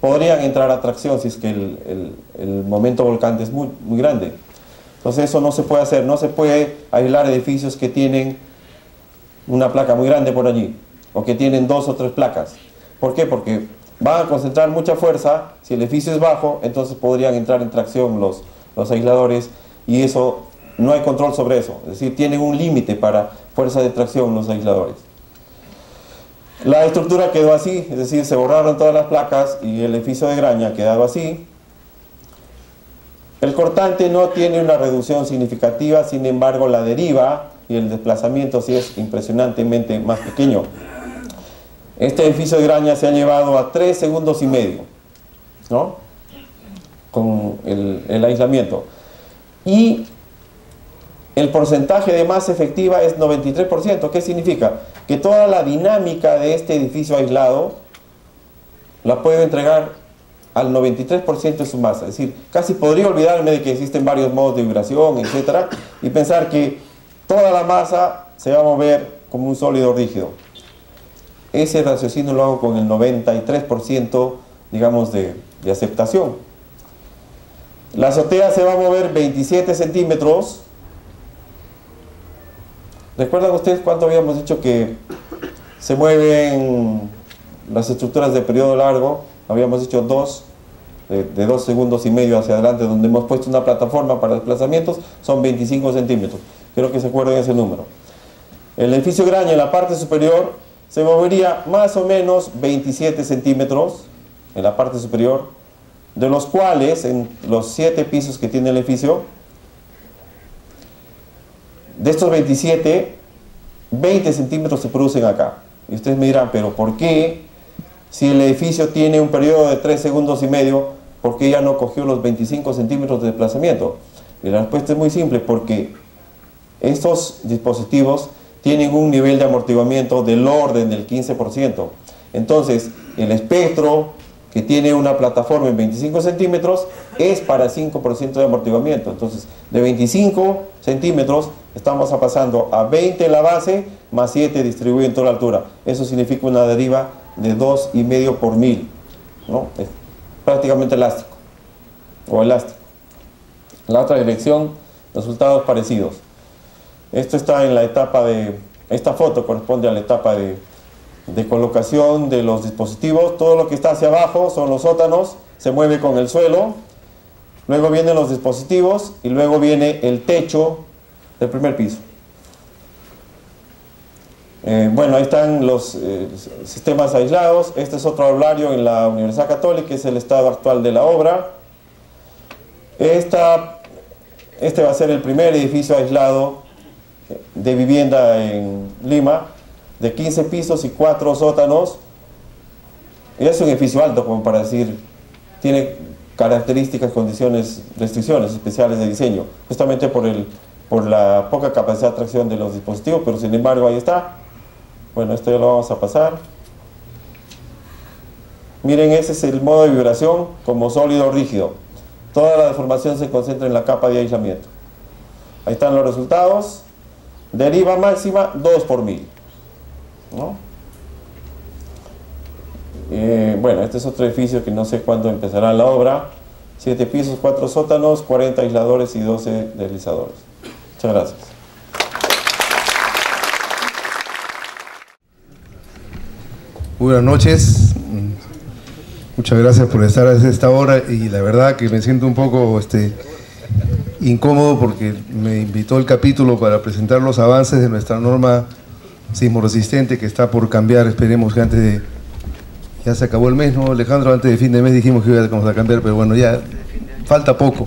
podrían entrar a tracción si es que el momento volcante es muy grande. Entonces eso no se puede hacer, no se puede aislar edificios que tienen una placa muy grande por allí, o que tienen 2 o 3 placas. ¿Por qué? Porque van a concentrar mucha fuerza. Si el edificio es bajo, entonces podrían entrar en tracción los aisladores, y eso no hay control sobre eso. Es decir, tienen un límite para fuerza de tracción los aisladores. La estructura quedó así, es decir, se borraron todas las placas y el edificio de Graña quedaba así. El cortante no tiene una reducción significativa, sin embargo la deriva y el desplazamiento sí es impresionantemente más pequeño. Este edificio de Graña se ha llevado a 3 segundos y medio, ¿no? Con el aislamiento. Y el porcentaje de masa efectiva es 93%. ¿Qué significa? Que toda la dinámica de este edificio aislado la puedo entregar al 93% de su masa. Es decir, casi podría olvidarme de que existen varios modos de vibración, etc. y pensar que toda la masa se va a mover como un sólido rígido. Ese raciocinio lo hago con el 93%, digamos, de aceptación. La azotea se va a mover 27 centímetros. ¿Recuerdan ustedes cuánto habíamos dicho que se mueven las estructuras de periodo largo? Habíamos dicho 2, de 2 segundos y medio hacia adelante, donde hemos puesto una plataforma para desplazamientos, son 25 centímetros. Creo que se acuerdan ese número. El edificio Graña en la parte superior se movería más o menos 27 centímetros en la parte superior, de los cuales en los 7 pisos que tiene el edificio, de estos 27, 20 centímetros se producen acá. Y ustedes me dirán, pero ¿por qué? Si el edificio tiene un periodo de 3 segundos y medio, ¿por qué ya no cogió los 25 centímetros de desplazamiento? Y la respuesta es muy simple, porque estos dispositivos tienen un nivel de amortiguamiento del orden del 15%. Entonces, el espectro que tiene una plataforma en 25 centímetros es para 5% de amortiguamiento. Entonces, de 25 centímetros estamos pasando a 20 en la base más 7 distribuido en toda la altura. Eso significa una deriva de 2,5 por 1000, ¿no? Es prácticamente elástico o elástico. La otra dirección, resultados parecidos. Esto está en la etapa de... Esta foto corresponde a la etapa de colocación de los dispositivos. Todo lo que está hacia abajo son los sótanos, se mueve con el suelo. Luego vienen los dispositivos y luego viene el techo del primer piso. Bueno, ahí están los sistemas aislados. Este es otro aulario en la Universidad Católica, es el estado actual de la obra. Este va a ser el primer edificio aislado de vivienda en Lima, de 15 pisos y 4 sótanos. Y es un edificio alto, como para decir, tiene características, condiciones, restricciones especiales de diseño, justamente por la poca capacidad de tracción de los dispositivos, pero sin embargo ahí está. Bueno, esto ya lo vamos a pasar. Miren, ese es el modo de vibración como sólido rígido. Toda la deformación se concentra en la capa de aislamiento. Ahí están los resultados. Deriva máxima 2 por 1000, ¿no? Bueno, este es otro edificio que no sé cuándo empezará la obra. 7 pisos, 4 sótanos, 40 aisladores y 12 deslizadores. Muchas gracias. Buenas noches. Muchas gracias por estar a esta hora y la verdad que me siento un poco incómodo porque me invitó el capítulo para presentar los avances de nuestra norma sismoresistente que está por cambiar. Esperemos que antes de... Ya se acabó el mes, ¿no, Alejandro? Antes de fin de mes dijimos que íbamos a cambiar, pero bueno, ya falta poco.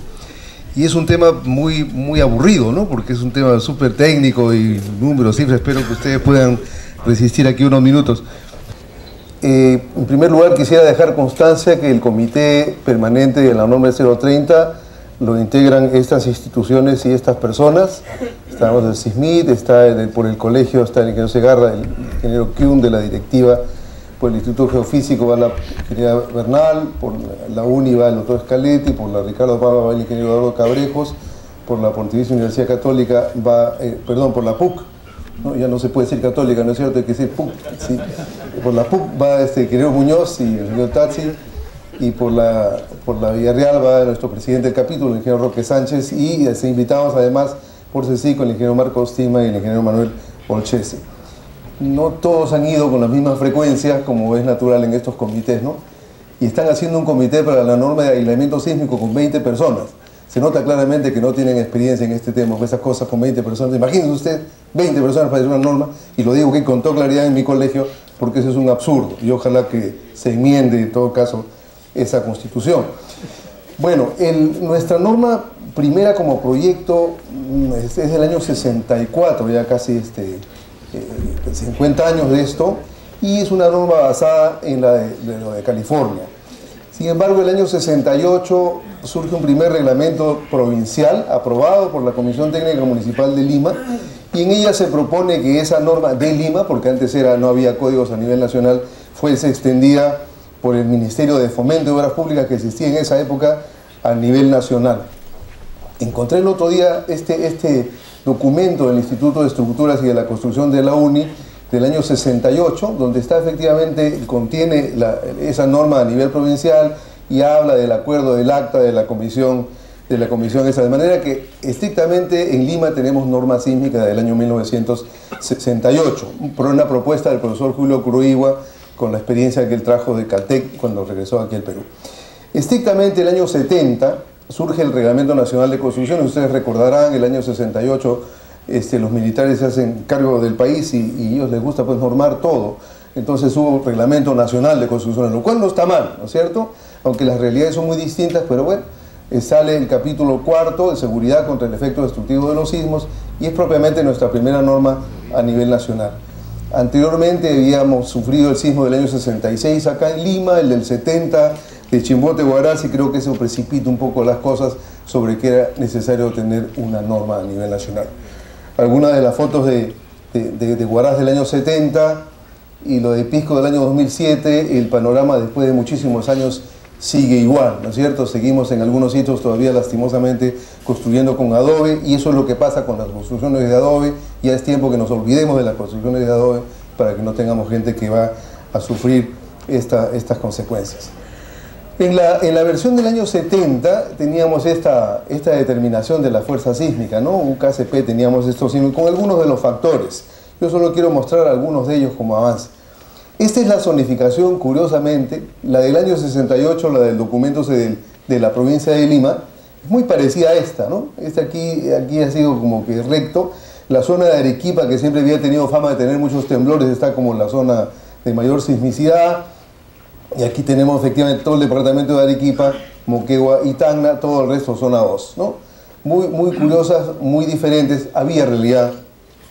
Y es un tema muy aburrido, ¿no? Porque es un tema súper técnico y números, cifras. Espero que ustedes puedan resistir aquí unos minutos. En primer lugar, quisiera dejar constancia que el Comité Permanente de la Norma 030 lo integran estas instituciones y estas personas. Estamos del CISMIT, por el colegio está el ingeniero Segarra, el ingeniero Kuhn de la directiva, por el Instituto Geofísico va la ingeniera Bernal, por la UNI va el doctor Scaletti, por la Ricardo Pava va el ingeniero Eduardo Cabrejos, por la Pontificia Universidad Católica va, por la PUC, ¿no? Ya no se puede decir católica, ¿no es cierto? Hay que decir PUC, ¿sí? Por la PUC va el ingeniero Muñoz y el señor Tazzi, y por la Villarreal va nuestro presidente del capítulo, el ingeniero Roque Sánchez, y invitamos además por CECI con el ingeniero Marcos Tima y el ingeniero Manuel Olchese. No todos han ido con las mismas frecuencias, como es natural en estos comités, ¿no? Y están haciendo un comité para la norma de aislamiento sísmico con 20 personas. Se nota claramente que no tienen experiencia en este tema, esas cosas con 20 personas. Imagínense usted, 20 personas para hacer una norma, y lo digo que con toda claridad en mi colegio, porque eso es un absurdo, y ojalá que se enmiende en todo caso esa constitución. Bueno, nuestra norma primera como proyecto es del año 64, ya casi 50 años de esto, y es una norma basada en lo de California. Sin embargo, el año 68 surge un primer reglamento provincial aprobado por la Comisión Técnica Municipal de Lima, y en ella se propone que esa norma de Lima, porque antes no había códigos a nivel nacional, fuese extendida por el Ministerio de Fomento de Obras Públicas que existía en esa época a nivel nacional. Encontré el otro día este documento del Instituto de Estructuras y de la Construcción de la UNI del año 68, donde contiene esa norma a nivel provincial y habla del acuerdo del acta de la comisión esa, de manera que estrictamente en Lima tenemos norma sísmica del año 1968, por una propuesta del profesor Julio Curuigua, con la experiencia que él trajo de Caltech cuando regresó aquí al Perú. Estrictamente el año 70 surge el Reglamento Nacional de Construcción. Ustedes recordarán, el año 68 los militares se hacen cargo del país y a ellos les gusta pues normar todo. Entonces hubo Reglamento Nacional de Construcción, lo cual no está mal, ¿no es cierto? Aunque las realidades son muy distintas, pero bueno, sale el capítulo 4 de seguridad contra el efecto destructivo de los sismos y es propiamente nuestra primera norma a nivel nacional. Anteriormente habíamos sufrido el sismo del año 66 acá en Lima, el del 70 de Chimbote, Huaraz, y creo que eso precipita un poco las cosas sobre que era necesario tener una norma a nivel nacional. algunas de las fotos de Huaraz del año 70 y lo de Pisco del año 2007, el panorama después de muchísimos años sigue igual, ¿no es cierto? Seguimos en algunos sitios todavía lastimosamente construyendo con adobe, y eso es lo que pasa con las construcciones de adobe. Ya es tiempo que nos olvidemos de las construcciones de adobe para que no tengamos gente que va a sufrir estas consecuencias. En la versión del año 70 teníamos esta determinación de la fuerza sísmica, ¿no? UKCP teníamos estos con algunos de los factores. Yo solo quiero mostrar algunos de ellos como avance. Esta es la zonificación, curiosamente, la del año 68, la del documento de la provincia de Lima, es muy parecida a esta, ¿no? Esta aquí ha sido como que recto. La zona de Arequipa, que siempre había tenido fama de tener muchos temblores, está como la zona de mayor sismicidad. Y aquí tenemos efectivamente todo el departamento de Arequipa, Moquegua y Tacna, todo el resto zona 2, ¿no? Muy curiosas, muy diferentes. Había en realidad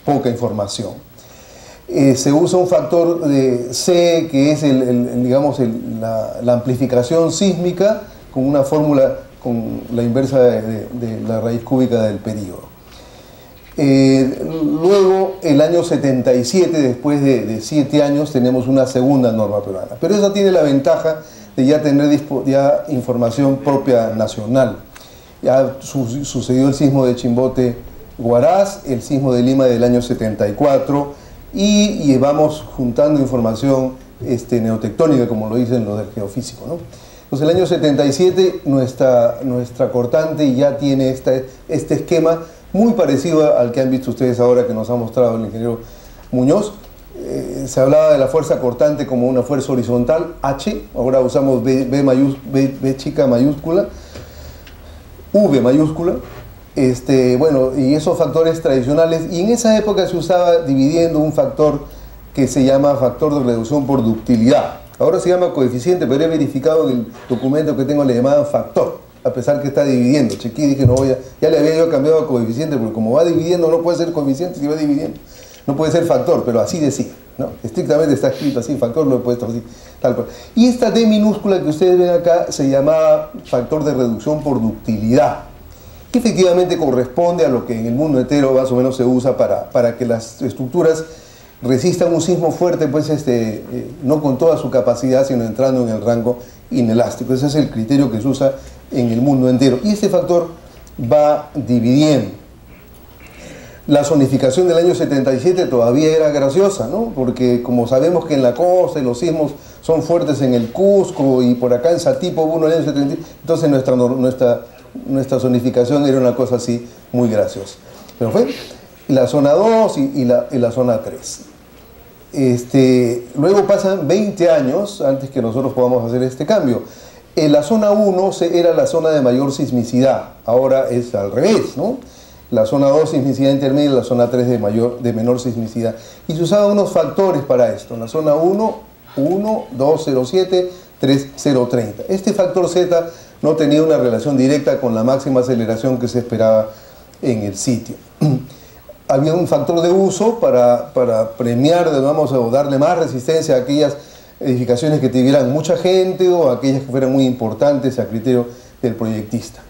poca información. Se usa un factor de C, que es la amplificación sísmica, con una fórmula con la inversa de la raíz cúbica del período. Luego, el año 77, después de 7 años, tenemos una segunda norma peruana. Pero esa tiene la ventaja de ya tener información propia nacional. Ya sucedió el sismo de Chimbote, Huaraz, el sismo de Lima del año 74, y vamos juntando información neotectónica, como lo dicen los del geofísico, ¿no? Entonces, el año 77, nuestra cortante ya tiene este esquema muy parecido al que han visto ustedes ahora, que nos ha mostrado el ingeniero Muñoz. Se hablaba de la fuerza cortante como una fuerza horizontal, H, ahora usamos B chica mayúscula, V mayúscula. Bueno, y esos factores tradicionales, y en esa época se usaba dividiendo un factor que se llama factor de reducción por ductilidad. Ahora se llama coeficiente, pero he verificado en el documento que tengo le llamaban factor, a pesar que está dividiendo. Chequé y dije, no voy a, ya le había yo cambiado a coeficiente, porque como va dividiendo no puede ser coeficiente si va dividiendo. No puede ser factor, pero así decía, ¿no? Estrictamente está escrito así, factor lo he puesto así, tal cual. Y esta D minúscula que ustedes ven acá se llamaba factor de reducción por ductilidad, que efectivamente corresponde a lo que en el mundo entero más o menos se usa para que las estructuras resistan un sismo fuerte, pues no con toda su capacidad, sino entrando en el rango inelástico. Ese es el criterio que se usa en el mundo entero. Y este factor va dividiendo. La zonificación del año 77 todavía era graciosa, ¿no? Porque como sabemos que en la costa y los sismos son fuertes en el Cusco y por acá en Satipo hubo uno en el año 77, entonces nuestra zonificación era una cosa así muy graciosa. Pero fue la zona 2 y la zona 3. Luego pasan 20 años antes que nosotros podamos hacer este cambio. La zona 1 era la zona de mayor sismicidad, ahora es al revés, ¿no? La zona 2 sismicidad intermedia y la zona 3 de menor sismicidad. Y se usaban unos factores para esto. La zona 1, 207, 3030. Este factor Z no tenía una relación directa con la máxima aceleración que se esperaba en el sitio. Había un factor de uso para premiar, digamos, o darle más resistencia a aquellas edificaciones que tuvieran mucha gente o a aquellas que fueran muy importantes a criterio del proyectista.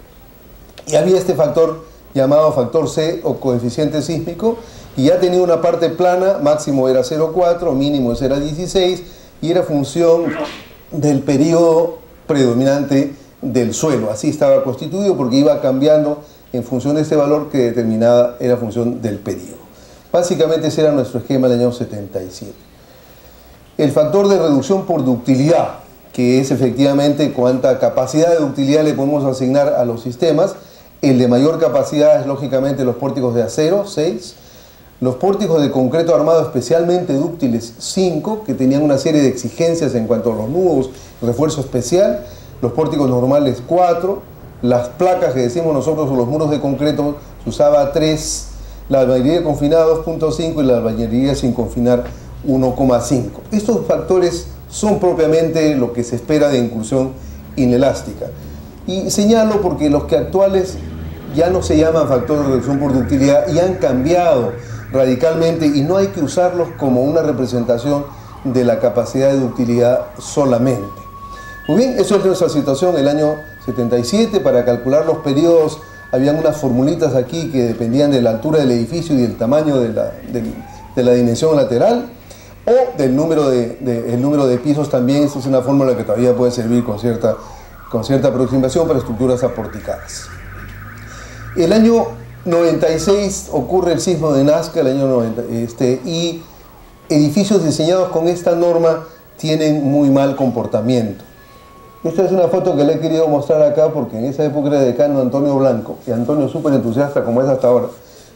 Y había este factor llamado factor C o coeficiente sísmico, y ya tenía una parte plana, máximo era 0,4, mínimo era 16, y era función del periodo predominante del suelo. Así estaba constituido porque iba cambiando en función de este valor que determinada era función del periodo. Básicamente ese era nuestro esquema del año 77. El factor de reducción por ductilidad, que es efectivamente cuánta capacidad de ductilidad le podemos asignar a los sistemas. El de mayor capacidad es lógicamente los pórticos de acero, 6. Los pórticos de concreto armado especialmente dúctiles, 5, que tenían una serie de exigencias en cuanto a los nudos, refuerzo especial. Los pórticos normales, 4. Las placas que decimos nosotros o los muros de concreto se usaba 3. La albañilería confinada 2.5 y la albañilería sin confinar 1.5. Estos factores son propiamente lo que se espera de inclusión inelástica. Y señalo porque los que actuales ya no se llaman factor de reducción por ductilidad y han cambiado radicalmente, y no hay que usarlos como una representación de la capacidad de ductilidad solamente. Muy bien, eso es nuestra situación el año 77. Para calcular los periodos habían unas formulitas aquí que dependían de la altura del edificio y del tamaño de la dimensión lateral, o del número el número de pisos también. Esta es una fórmula que todavía puede servir con cierta aproximación para estructuras aporticadas. El año 96 ocurre el sismo de Nazca, el año 90, y edificios diseñados con esta norma tienen muy mal comportamiento. Esta es una foto que le he querido mostrar acá porque en esa época era decano Antonio Blanco, y Antonio, súper entusiasta como es hasta ahora,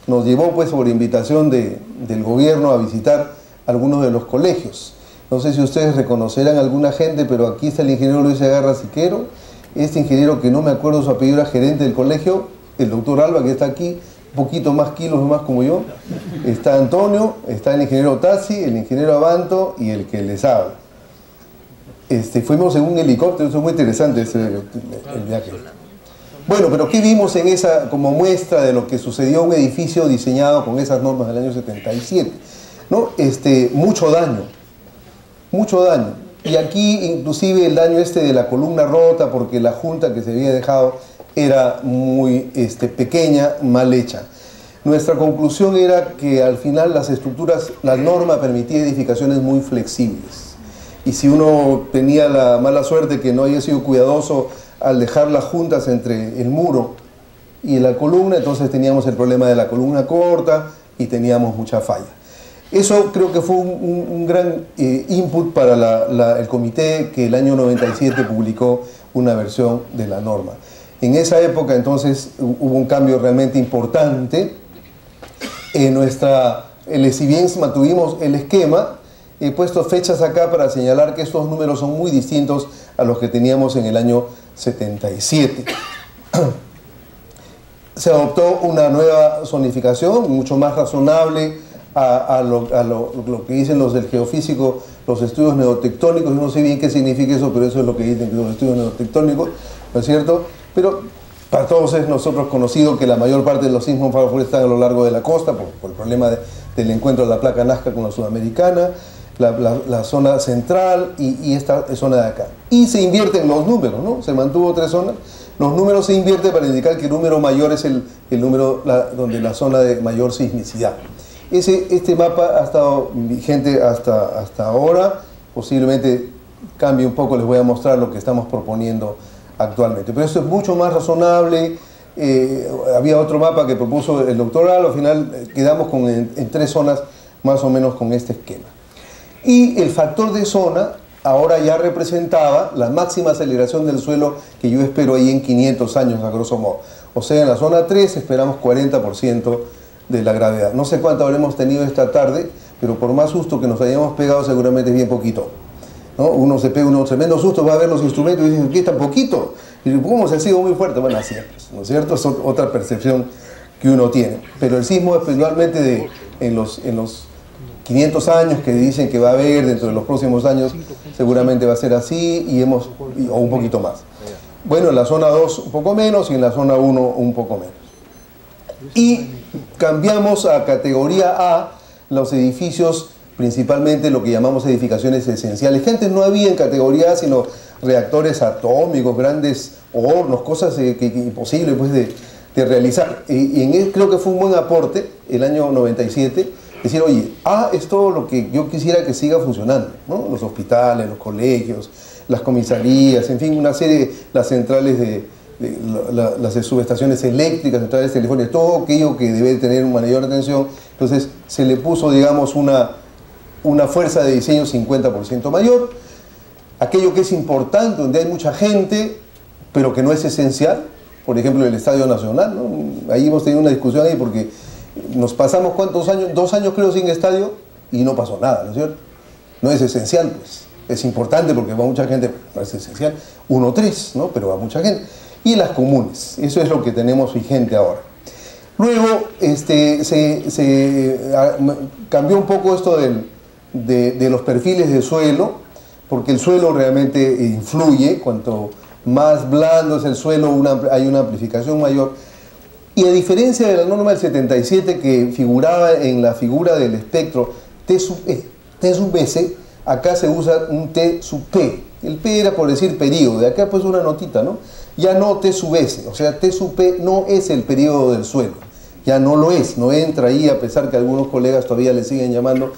nos llevó pues por invitación del gobierno a visitar algunos de los colegios. No sé si ustedes reconocerán a alguna gente, pero aquí está el ingeniero Luis Agarra Siquero, este ingeniero que no me acuerdo su apellido, era gerente del colegio, el doctor Alba, que está aquí, un poquito más kilos más como yo, está Antonio, está el ingeniero Tassi, el ingeniero Abanto y el que les habla. Fuimos en un helicóptero, eso es muy interesante el viaje. Bueno, pero ¿qué vimos en esa como muestra de lo que sucedió en un edificio diseñado con esas normas del año 77? ¿No? Mucho daño. Y aquí inclusive el daño de la columna rota, porque la junta que se había dejado era muy pequeña, mal hecha. Nuestra conclusión era que al final las estructuras, la norma permitía edificaciones muy flexibles. Y si uno tenía la mala suerte que no haya sido cuidadoso al dejar las juntas entre el muro y la columna, entonces teníamos el problema de la columna corta y teníamos mucha falla. Eso creo que fue un gran input para el comité que el año 97 publicó una versión de la norma. En esa época entonces hubo un cambio realmente importante. Si bien mantuvimos el esquema, he puesto fechas acá para señalar que estos números son muy distintos a los que teníamos en el año 77. Se adoptó una nueva zonificación, mucho más razonable a lo que dicen los del geofísico, los estudios neotectónicos. No sé bien qué significa eso, pero eso es lo que dicen los estudios neotectónicos, ¿no es cierto? Pero para todos es nosotros conocido que la mayor parte de los sismos están a lo largo de la costa, por el problema del encuentro de la placa Nazca con la sudamericana, la zona central y esta zona de acá. Y se invierten los números, ¿no? Se mantuvo 3 zonas. Los números se invierten para indicar que el número mayor es el número donde la zona de mayor sismicidad. Este mapa ha estado vigente hasta ahora. Posiblemente cambie un poco, les voy a mostrar lo que estamos proponiendo actualmente. Pero esto es mucho más razonable. Había otro mapa que propuso el doctor Al, al final quedamos en 3 zonas más o menos con este esquema. Y el factor de zona ahora ya representaba la máxima aceleración del suelo que yo espero ahí en 500 años a grosso modo. O sea, en la zona 3 esperamos 40% de la gravedad. No sé cuánto habremos tenido esta tarde, pero por más susto que nos hayamos pegado seguramente es bien poquito, ¿no? Uno se pega unos tremendos sustos, va a ver los instrumentos y dice, ¿qué es tan poquito? Y ¿cómo se ha sido muy fuerte? Bueno, así es, ¿no es cierto? Es otra percepción que uno tiene. Pero el sismo especialmente en los 500 años que dicen que va a haber dentro de los próximos años, seguramente va a ser así o un poquito más. Bueno, en la zona 2 un poco menos y en la zona 1 un poco menos. Y cambiamos a categoría A los edificios, principalmente lo que llamamos edificaciones esenciales, que antes no había en categoría A, sino reactores atómicos, grandes hornos, cosas imposibles pues, de realizar. Creo que fue un buen aporte el año 97, decir, oye, A es todo lo que yo quisiera que siga funcionando, ¿no? Los hospitales, los colegios, las comisarías, en fin, una serie, las centrales las subestaciones eléctricas, centrales telefónicas, todo aquello que debe tener una mayor atención. Entonces se le puso, digamos, una fuerza de diseño 50% mayor. Aquello que es importante, donde hay mucha gente, pero que no es esencial, por ejemplo el Estadio Nacional, ¿no? Ahí hemos tenido una discusión ahí porque nos pasamos ¿cuántos años? 2 años creo sin estadio y no pasó nada, ¿no es cierto? No es esencial, pues. Es importante porque va mucha gente, no es esencial. 1 o 3, ¿no? Pero va mucha gente. Y las comunes, eso es lo que tenemos vigente ahora. Luego cambió un poco esto de los perfiles de suelo, porque el suelo realmente influye. Cuanto más blando es el suelo, hay una amplificación mayor. Y a diferencia de la norma del 77 que figuraba en la figura del espectro T sub E, T sub S, acá se usa un T sub P. El P era por decir periodo, de acá pues una notita, ¿no? ya no T sub S, o sea, T sub P no es el periodo del suelo, ya no lo es, no entra ahí, a pesar que algunos colegas todavía le siguen llamando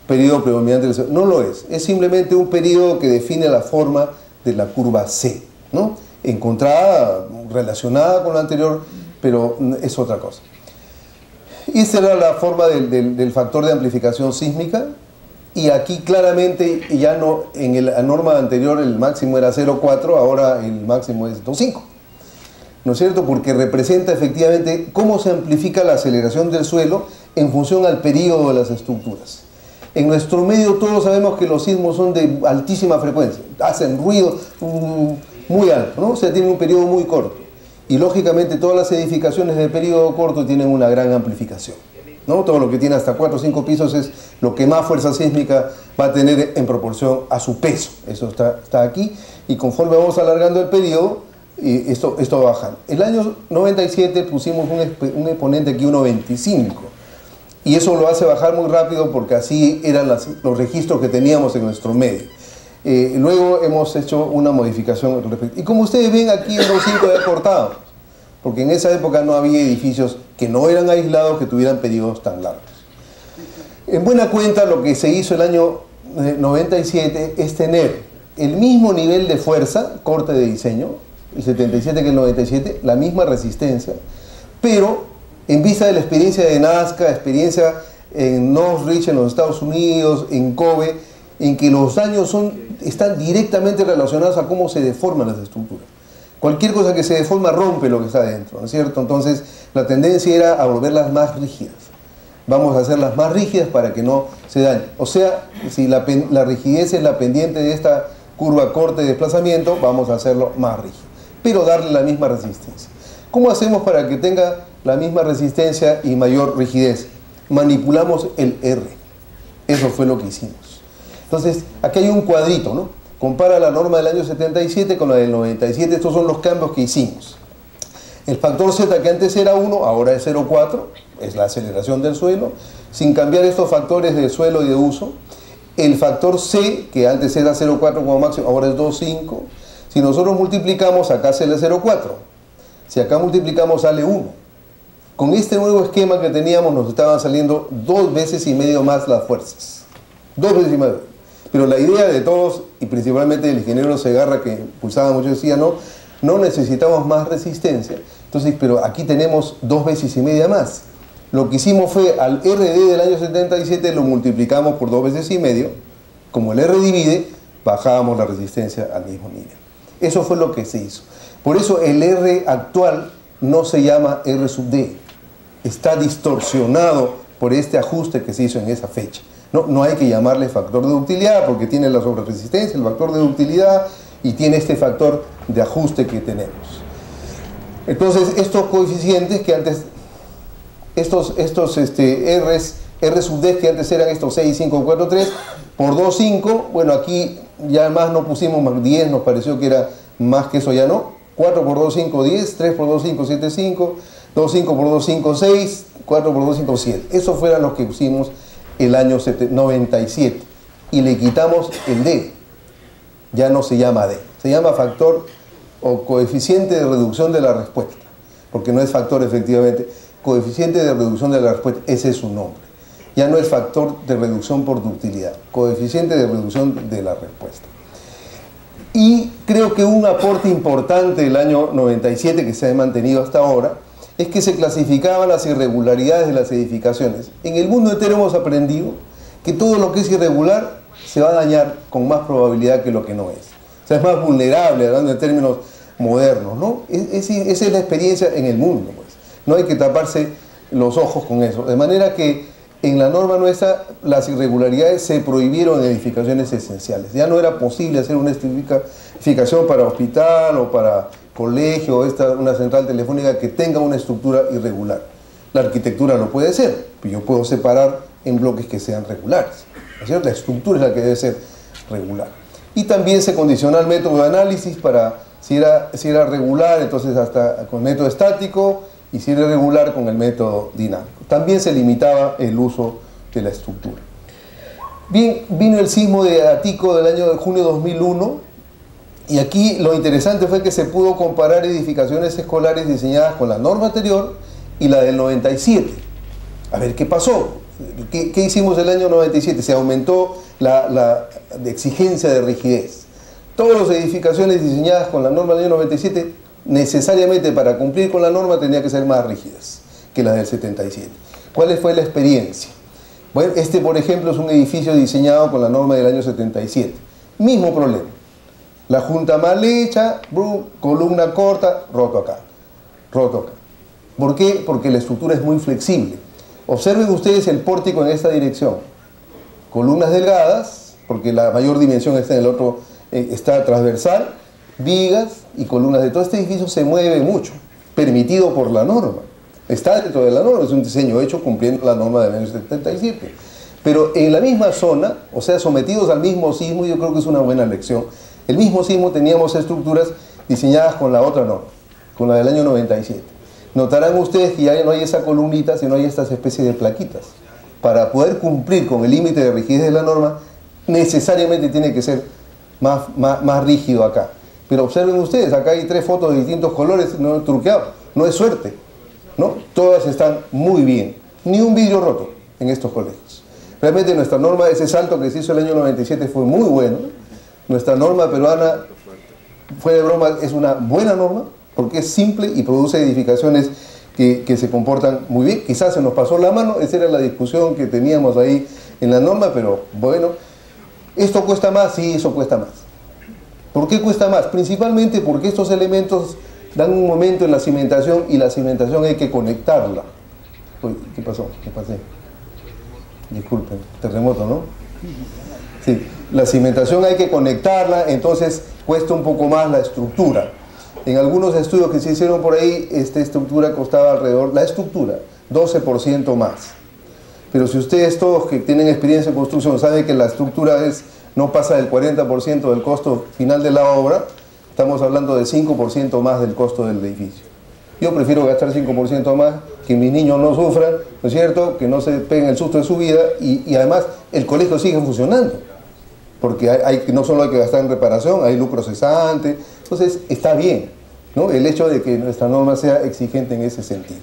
periodo predominante del suelo, no lo es simplemente un periodo que define la forma de la curva C, ¿no? Encontrada, relacionada con la anterior, pero es otra cosa. Y esta era la forma del factor de amplificación sísmica, y aquí claramente ya no, en la norma anterior el máximo era 0,4, ahora el máximo es 2,5, ¿no es cierto? Porque representa efectivamente cómo se amplifica la aceleración del suelo en función al periodo de las estructuras. En nuestro medio todos sabemos que los sismos son de altísima frecuencia, hacen ruido muy alto, ¿no? O sea, tienen un periodo muy corto. Y lógicamente todas las edificaciones de periodo corto tienen una gran amplificación, ¿no? Todo lo que tiene hasta 4 o 5 pisos es lo que más fuerza sísmica va a tener en proporción a su peso. Eso está aquí, y conforme vamos alargando el periodo, esto va bajando. El año 97 pusimos un exponente aquí, 1.25, y eso lo hace bajar muy rápido porque así eran los registros que teníamos en nuestro medio. Luego hemos hecho una modificación al respecto. Y como ustedes ven aquí, el 2.5 he cortado, porque en esa época no había edificios que no eran aislados que tuvieran periodos tan largos. En buena cuenta, lo que se hizo el año 97 es tener el mismo nivel de fuerza, corte de diseño, el 77 que el 97, la misma resistencia, pero en vista de la experiencia de Nazca, experiencia en Northridge en los Estados Unidos, en Kobe, en que los daños están directamente relacionados a cómo se deforman las estructuras. Cualquier cosa que se deforma rompe lo que está dentro, ¿no es cierto? Entonces la tendencia era a volverlas más rígidas. Vamos a hacerlas más rígidas para que no se dañen. O sea, si la rigidez es la pendiente de esta curva corte de desplazamiento, vamos a hacerlo más rígido, pero darle la misma resistencia. ¿Cómo hacemos para que tenga la misma resistencia y mayor rigidez? Manipulamos el R. Eso fue lo que hicimos. Entonces, aquí hay un cuadrito, ¿no? Compara la norma del año 77 con la del 97. Estos son los cambios que hicimos. El factor Z, que antes era 1, ahora es 0,4, es la aceleración del suelo, sin cambiar estos factores de suelo y de uso. El factor C, que antes era 0,4 como máximo, ahora es 2,5. Si nosotros multiplicamos, acá sale 0,4. Si acá multiplicamos, sale 1. Con este nuevo esquema que teníamos, nos estaban saliendo 2,5 veces más las fuerzas. 2,5 veces más. Pero la idea de todos, y principalmente del ingeniero Segarra, que impulsaba mucho, decía, no necesitamos más resistencia. Entonces, pero aquí tenemos 2,5 veces más. Lo que hicimos fue, al RD del año 77 lo multiplicamos por 2,5 veces. Como el R divide, bajábamos la resistencia al mismo nivel. Eso fue lo que se hizo. Por eso el R actual no se llama R sub D. Está distorsionado por este ajuste que se hizo en esa fecha. No hay que llamarle factor de ductilidad porque tiene la sobreresistencia, el factor de ductilidad, y tiene este factor de ajuste que tenemos. Entonces, estos coeficientes que antes, R sub D, que antes eran estos 6, 5, 4, 3, por 2, 5, bueno, aquí ya más no pusimos más 10, nos pareció que era más que eso, ya no. 4 por 2, 5, 10, 3 por 2, 5, 7, 5, 2, 5 por 2, 5, 6, 4 por 2, 5, 7. Esos fueron los que pusimos el año 97, y le quitamos el D, ya no se llama D, se llama factor o coeficiente de reducción de la respuesta, porque no es factor efectivamente, coeficiente de reducción de la respuesta, ese es su nombre, ya no es factor de reducción por ductilidad, coeficiente de reducción de la respuesta. Y creo que un aporte importante del año 97 que se ha mantenido hasta ahora es que se clasificaban las irregularidades de las edificaciones. En el mundo entero hemos aprendido que todo lo que es irregular se va a dañar con más probabilidad que lo que no es. O sea, es más vulnerable, hablando en términos modernos, ¿no? Esa es la experiencia en el mundo, pues. No hay que taparse los ojos con eso. De manera que en la norma nuestra las irregularidades se prohibieron en edificaciones esenciales. Ya no era posible hacer una edificación para hospital o para colegio o una central telefónica que tenga una estructura irregular. La arquitectura no puede ser, yo puedo separar en bloques que sean regulares, ¿no es cierto? La estructura es la que debe ser regular. Y también se condiciona el método de análisis para si era regular, entonces hasta con el método estático, y si era irregular con el método dinámico. También se limitaba el uso de la estructura. Bien, vino el sismo de Atico del año de junio 2001, Y aquí lo interesante fue que se pudo comparar edificaciones escolares diseñadas con la norma anterior y la del 97. A ver, ¿qué pasó? ¿Qué hicimos el año 97? Se aumentó la exigencia de rigidez. Todas las edificaciones diseñadas con la norma del año 97, necesariamente para cumplir con la norma, tenían que ser más rígidas que las del 77. ¿Cuál fue la experiencia? Bueno, este, por ejemplo, es un edificio diseñado con la norma del año 77. Mismo problema. La junta mal hecha, columna corta, roto acá. Roto acá. ¿Por qué? Porque la estructura es muy flexible. Observen ustedes el pórtico en esta dirección. Columnas delgadas, porque la mayor dimensión está en el otro, está transversal, vigas y columnas de todo este edificio se mueve mucho, permitido por la norma. Está dentro de la norma, es un diseño hecho cumpliendo la norma del año 77. Pero en la misma zona, o sea, sometidos al mismo sismo, yo creo que es una buena lección. El mismo sismo teníamos estructuras diseñadas con la otra norma, con la del año 97. Notarán ustedes que ya no hay esa columnita, sino hay estas especies de plaquitas. Para poder cumplir con el límite de rigidez de la norma, necesariamente tiene que ser más rígido acá. Pero observen ustedes, acá hay 3 fotos de distintos colores, no truqueado, no es suerte, ¿no? Todas están muy bien, ni un vidrio roto en estos colegios. Realmente nuestra norma, ese salto que se hizo el año 97 fue muy bueno. Nuestra norma peruana, fuera de broma, es una buena norma, porque es simple y produce edificaciones que se comportan muy bien. Quizás se nos pasó la mano, esa era la discusión que teníamos ahí en la norma, pero bueno, ¿esto cuesta más? Sí, eso cuesta más. ¿Por qué cuesta más? Principalmente porque estos elementos dan un momento en la cimentación y la cimentación hay que conectarla. Uy, ¿qué pasó? ¿Qué pasé? Disculpen, terremoto, ¿no? Sí, la cimentación hay que conectarla, entonces cuesta un poco más la estructura. En algunos estudios que se hicieron por ahí, esta estructura costaba alrededor, la estructura, 12% más. Pero si ustedes todos que tienen experiencia en construcción saben que la estructura no pasa del 40% del costo final de la obra, estamos hablando de 5% más del costo del edificio. Yo prefiero gastar 5% más, que mis niños no sufran, ¿no es cierto?, que no se peguen el susto de su vida y además el colegio sigue funcionando. Porque no solo hay que gastar en reparación, hay lucro cesante, entonces está bien, ¿no?, el hecho de que nuestra norma sea exigente en ese sentido.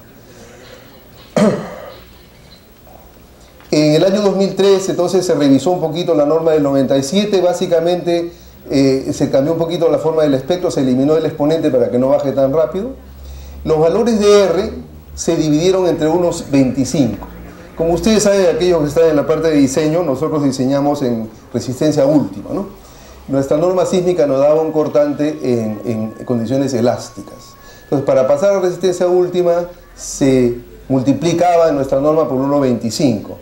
En el año 2003 entonces se revisó un poquito la norma del 97, básicamente se cambió un poquito la forma del espectro, se eliminó el exponente para que no baje tan rápido. Los valores de R se dividieron entre unos 25. Como ustedes saben, aquellos que están en la parte de diseño, nosotros diseñamos en resistencia última, ¿no? Nuestra norma sísmica nos daba un cortante en condiciones elásticas. Entonces, para pasar a resistencia última, se multiplicaba en nuestra norma por 1,25.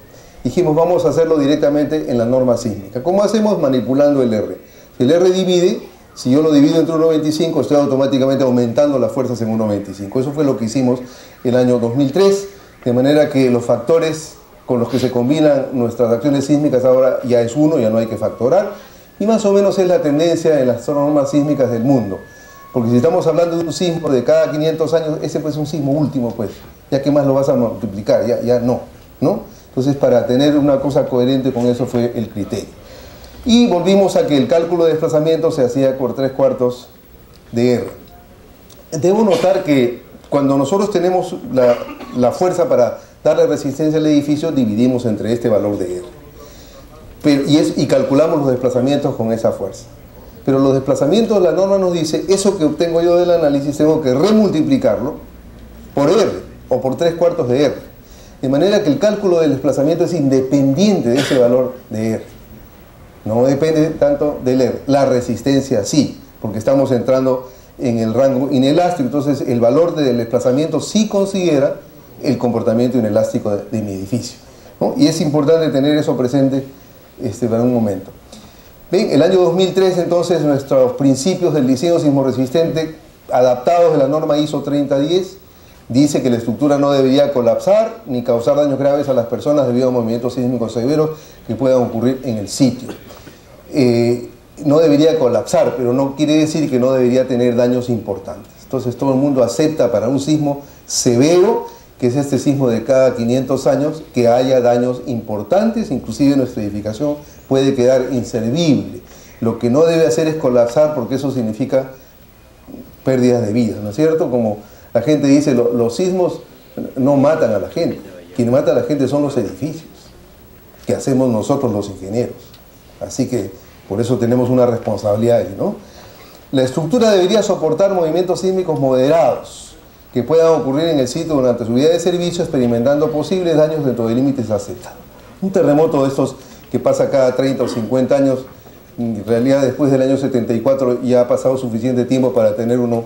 Dijimos, vamos a hacerlo directamente en la norma sísmica. ¿Cómo hacemos? Manipulando el R. Si el R divide, si yo lo divido entre 1,25, estoy automáticamente aumentando las fuerzas en 1,25. Eso fue lo que hicimos el año 2003. De manera que los factores con los que se combinan nuestras acciones sísmicas ahora ya es 1, ya no hay que factorar. Y más o menos es la tendencia en las normas sísmicas del mundo. Porque si estamos hablando de un sismo de cada 500 años, ese pues es un sismo último, pues. Ya que más lo vas a multiplicar, ya no. Entonces, para tener una cosa coherente con eso fue el criterio. Y volvimos a que el cálculo de desplazamiento se hacía por 3/4 de R. Debo notar que cuando nosotros tenemos la fuerza para darle resistencia al edificio, dividimos entre este valor de R. Y calculamos los desplazamientos con esa fuerza. Pero los desplazamientos, la norma nos dice, eso que obtengo yo del análisis, tengo que remultiplicarlo por R, o por 3/4 de R. De manera que el cálculo del desplazamiento es independiente de ese valor de R. No depende tanto del R. La resistencia sí, porque estamos entrando en el rango inelástico, entonces el valor del desplazamiento sí considera el comportamiento inelástico de mi edificio, ¿no? Y es importante tener eso presente para un momento. Bien, el año 2003 entonces nuestros principios del diseño sismoresistente adaptados de la norma ISO 3010 dice que la estructura no debería colapsar ni causar daños graves a las personas debido a movimientos sísmicos severos que puedan ocurrir en el sitio. No debería colapsar, pero no quiere decir que no debería tener daños importantes. Entonces todo el mundo acepta para un sismo severo, que es este sismo de cada 500 años, que haya daños importantes, inclusive nuestra edificación puede quedar inservible. Lo que no debe hacer es colapsar, porque eso significa pérdidas de vida, ¿no es cierto? Como la gente dice, los sismos no matan a la gente. Quien mata a la gente son los edificios, que hacemos nosotros los ingenieros. Así que por eso tenemos una responsabilidad ahí, ¿no? La estructura debería soportar movimientos sísmicos moderados que puedan ocurrir en el sitio durante su vida de servicio, experimentando posibles daños dentro de límites aceptables. Un terremoto de estos que pasa cada 30 o 50 años, en realidad después del año 74 ya ha pasado suficiente tiempo para tener uno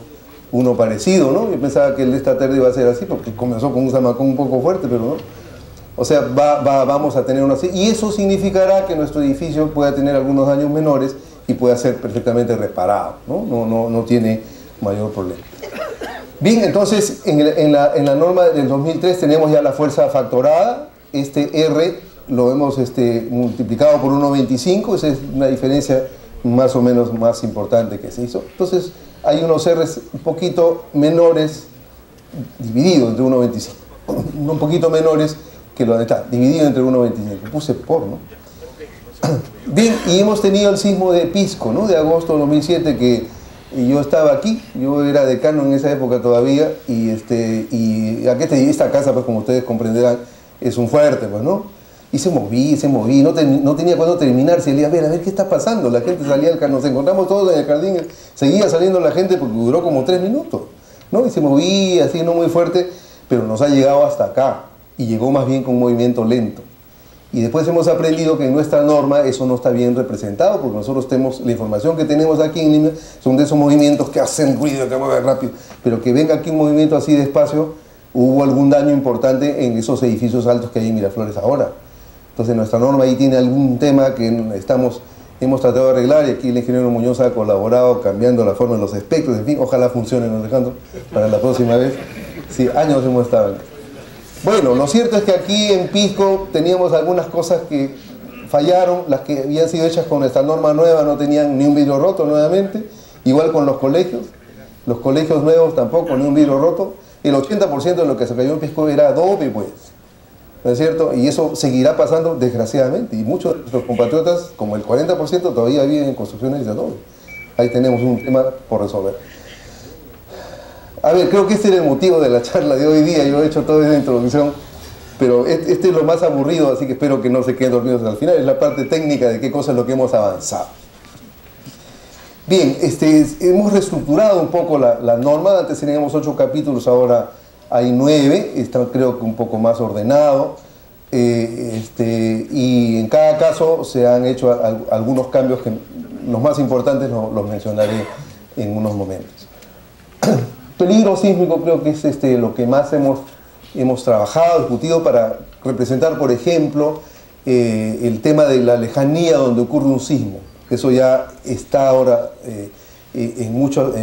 parecido, ¿no? Yo pensaba que el de esta tarde iba a ser así porque comenzó con un zamacón un poco fuerte, pero no. O sea, vamos a tener uno así, y eso significará que nuestro edificio pueda tener algunos daños menores y pueda ser perfectamente reparado, ¿no? No tiene mayor problema. Bien, entonces en la norma del 2003 tenemos ya la fuerza factorada. Este R lo hemos multiplicado por 1,25, esa es una diferencia más o menos más importante que se hizo. Entonces hay unos R's un poquito menores, dividido entre 1,25, un poquito menores que lo de está, dividido entre 1,25. Puse por, ¿no? Bien, y hemos tenido el sismo de Pisco, ¿no? De agosto de 2007, que yo estaba aquí, yo era decano en esa época todavía, y esta casa, pues como ustedes comprenderán, es un fuerte, pues, ¿no? Y se moví, no tenía cuándo terminar, se leía, a ver qué está pasando, la gente salía del jardín, nos encontramos todos en el jardín, seguía saliendo la gente porque duró como 3 minutos, ¿no? Y se movía así, no muy fuerte, pero nos ha llegado hasta acá, y llegó más bien con un movimiento lento. Y después hemos aprendido que en nuestra norma eso no está bien representado, porque nosotros tenemos, la información que tenemos aquí en Lima son de esos movimientos que hacen ruido, que mueven rápido, pero que venga aquí un movimiento así despacio, hubo algún daño importante en esos edificios altos que hay en Miraflores ahora. Entonces nuestra norma ahí tiene algún tema que hemos tratado de arreglar, y aquí el ingeniero Muñoz ha colaborado cambiando la forma de los espectros, en fin, ojalá funcione, Alejandro, para la próxima vez. Sí, años hemos estado. Bueno, lo cierto es que aquí en Pisco teníamos algunas cosas que fallaron, las que habían sido hechas con esta norma nueva no tenían ni un vidrio roto nuevamente, igual con los colegios nuevos tampoco, ni un vidrio roto. El 80% de lo que se cayó en Pisco era adobe, pues, ¿no es cierto? Y eso seguirá pasando desgraciadamente, y muchos de nuestros compatriotas, como el 40%, todavía viven en construcciones de adobe. Ahí tenemos un tema por resolver. A ver, creo que este era el motivo de la charla de hoy día. Yo he hecho toda esa introducción, pero este es lo más aburrido, así que espero que no se queden dormidos al final. Es la parte técnica de qué cosa es lo que hemos avanzado. Bien, hemos reestructurado un poco la norma. Antes teníamos 8 capítulos, ahora hay 9. Está, creo que un poco más ordenado. Y en cada caso se han hecho algunos cambios que los más importantes los mencionaré en unos momentos. Peligro sísmico creo que es lo que más hemos trabajado, discutido para representar, por ejemplo, el tema de la lejanía donde ocurre un sismo. Eso ya está ahora en muchas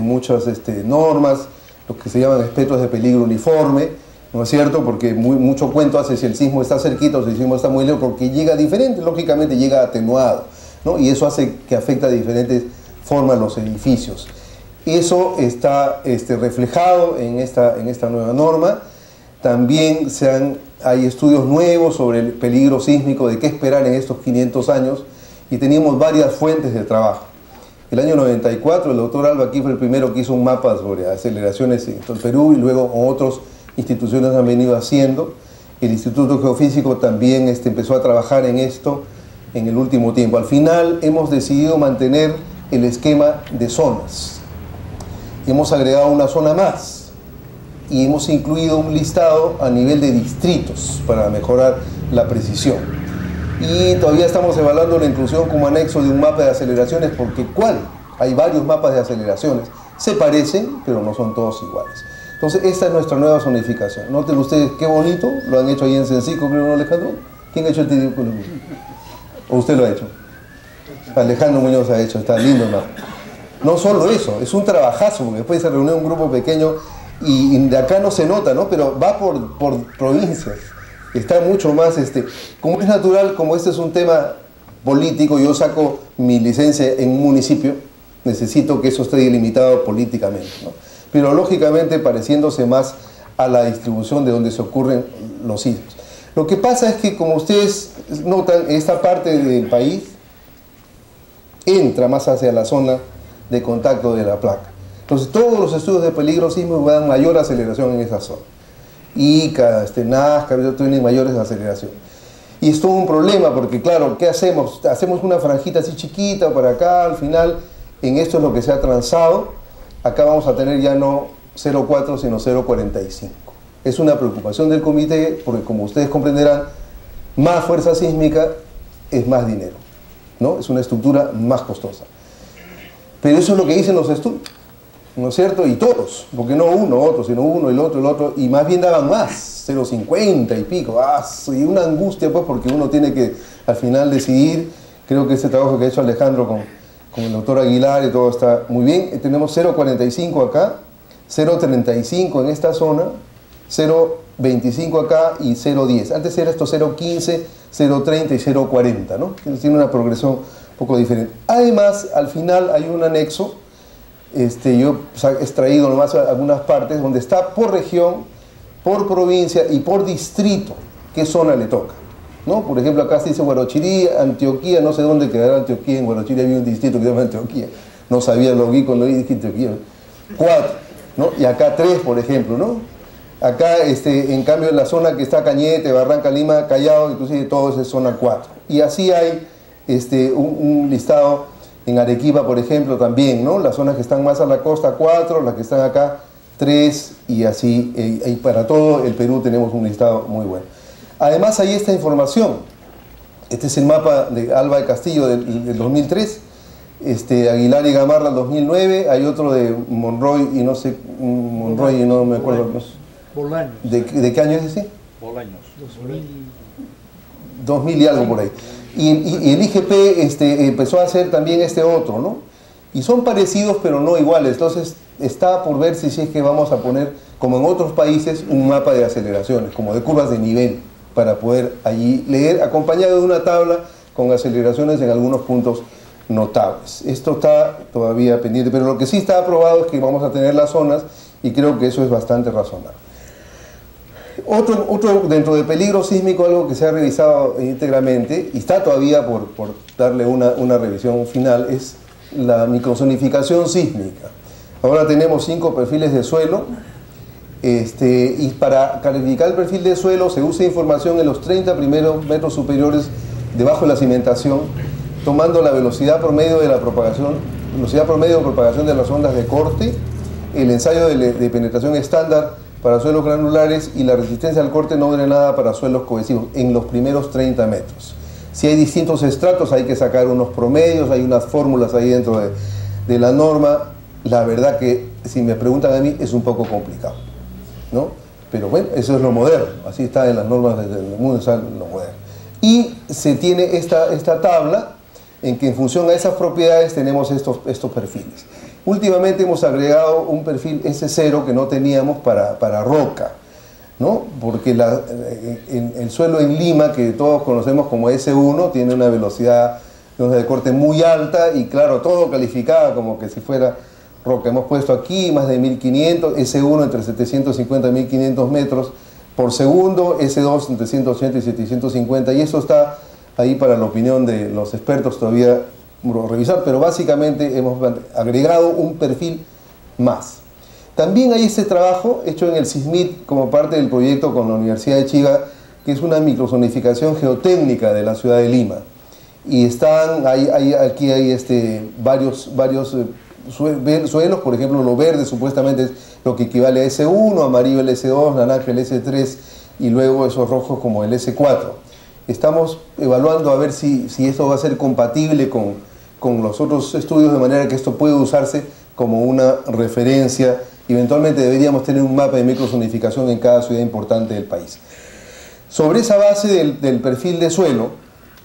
normas, lo que se llaman espectros de peligro uniforme, ¿no es cierto? Porque mucho cuento hace si el sismo está cerquita o si el sismo está muy lejos, porque llega diferente, lógicamente llega atenuado, ¿no? Y eso hace que afecta de diferentes formas los edificios. Eso está reflejado en esta nueva norma. También hay estudios nuevos sobre el peligro sísmico, de qué esperar en estos 500 años, y teníamos varias fuentes de trabajo. El año 94 el doctor Alba aquí fue el primero que hizo un mapa sobre aceleraciones en todo el Perú, y luego otras instituciones han venido haciendo. El Instituto Geofísico también empezó a trabajar en esto en el último tiempo. Al final hemos decidido mantener el esquema de zonas. Hemos agregado una zona más y hemos incluido un listado a nivel de distritos para mejorar la precisión. Y todavía estamos evaluando la inclusión como anexo de un mapa de aceleraciones, porque ¿cuál? Hay varios mapas de aceleraciones. Se parecen, pero no son todos iguales. Entonces, esta es nuestra nueva zonificación. Noten ustedes qué bonito, lo han hecho ahí en Sencico, creo, ¿no, Alejandro? ¿Quién ha hecho el TDQ? ¿O usted lo ha hecho? Alejandro Muñoz ha hecho, está lindo el mapa. No solo eso, es un trabajazo, porque después se reunió un grupo pequeño y de acá no se nota, ¿no? Pero va por provincias, está mucho más, como es natural, como este es un tema político, yo saco mi licencia en un municipio, necesito que eso esté delimitado políticamente, ¿no? Pero lógicamente pareciéndose más a la distribución de donde se ocurren los sismos. Lo que pasa es que, como ustedes notan, esta parte del país entra más hacia la zona de contacto de la placa. Entonces todos los estudios de peligro sísmico dan mayor aceleración en esa zona. ICA, Nazca, tienen mayores aceleraciones. Y es todo un problema porque, claro, ¿qué hacemos? Hacemos una franjita así chiquita para acá, al final, en esto es lo que se ha transado. Acá vamos a tener ya no 0,4 sino 0,45. Es una preocupación del comité porque, como ustedes comprenderán, más fuerza sísmica es más dinero, ¿no? Es una estructura más costosa. Pero eso es lo que dicen los estudios, ¿no es cierto? Y todos, porque no uno, otro, sino uno, el otro, y más bien daban más, 0,50 y pico. Y una angustia, pues, porque uno tiene que al final decidir. Creo que este trabajo que ha hecho Alejandro con el doctor Aguilar y todo está muy bien. Tenemos 0,45 acá, 0,35 en esta zona, 0,25 acá y 0,10. Antes era esto 0,15, 0,30 y 0,40, ¿no? Tiene una progresión un poco diferente. Además, al final hay un anexo, yo he extraído nomás algunas partes, donde está por región, por provincia y por distrito qué zona le toca, ¿no? Por ejemplo, acá se dice Huarochirí, Antioquía, no sé dónde quedará Antioquía. En Huarochirí había un distrito que se llama Antioquía. No sabía lo que cuando dije Antioquía. 4, ¿no? Y acá 3, por ejemplo, ¿no? Acá, en cambio, en la zona que está Cañete, Barranca, Lima, Callao, inclusive todo eso es zona 4. Y así hay un listado en Arequipa, por ejemplo, también, ¿no? Las zonas que están más a la costa, 4, las que están acá, 3, y así, y para todo el Perú tenemos un listado muy bueno. Además, hay esta información. Este es el mapa de Alba de Castillo del 2003, Aguilar y Gamarra del 2009, hay otro de Monroy y no sé, Monroy y no me acuerdo. Bolaños. ¿De qué año es ese? Bolaños. 2000 y algo por ahí. Y el IGP empezó a hacer también otro, ¿no? Y son parecidos pero no iguales. Entonces está por ver si es que vamos a poner, como en otros países, un mapa de aceleraciones, como de curvas de nivel, para poder allí leer, acompañado de una tabla con aceleraciones en algunos puntos notables. Esto está todavía pendiente, pero lo que sí está aprobado es que vamos a tener las zonas, y creo que eso es bastante razonable. Otro dentro de peligro sísmico, algo que se ha revisado íntegramente, y está todavía por darle una revisión final, es la microzonificación sísmica. Ahora tenemos 5 perfiles de suelo, y para calificar el perfil de suelo se usa información en los 30 primeros metros superiores debajo de la cimentación, tomando la velocidad promedio de propagación de las ondas de corte, el ensayo de penetración estándar para suelos granulares y la resistencia al corte no drenada para suelos cohesivos en los primeros 30 metros. Si hay distintos estratos, hay que sacar unos promedios, hay unas fórmulas ahí dentro de la norma. La verdad que, si me preguntan a mí, es un poco complicado, ¿no? Pero bueno, eso es lo moderno, así está en las normas del mundo, está lo moderno. Y se tiene esta tabla en que en función a esas propiedades tenemos estos perfiles. Últimamente hemos agregado un perfil S0 que no teníamos para roca, ¿no? Porque el suelo en Lima, que todos conocemos como S1, tiene una velocidad de corte muy alta y claro, todo calificaba como que si fuera roca. Hemos puesto aquí más de 1500, S1 entre 750 y 1500 metros por segundo, S2 entre 180 y 750, y eso está ahí para la opinión de los expertos todavía revisar, pero básicamente hemos agregado un perfil más. También hay este trabajo hecho en el SISMIT como parte del proyecto con la Universidad de Chiga, que es una microzonificación geotécnica de la ciudad de Lima. Y aquí hay varios suelos, por ejemplo, lo verde supuestamente es lo que equivale a S1, amarillo el S2, naranja el S3 y luego esos rojos como el S4. Estamos evaluando a ver si esto va a ser compatible con los otros estudios, de manera que esto puede usarse como una referencia. Eventualmente deberíamos tener un mapa de microzonificación en cada ciudad importante del país. Sobre esa base del perfil de suelo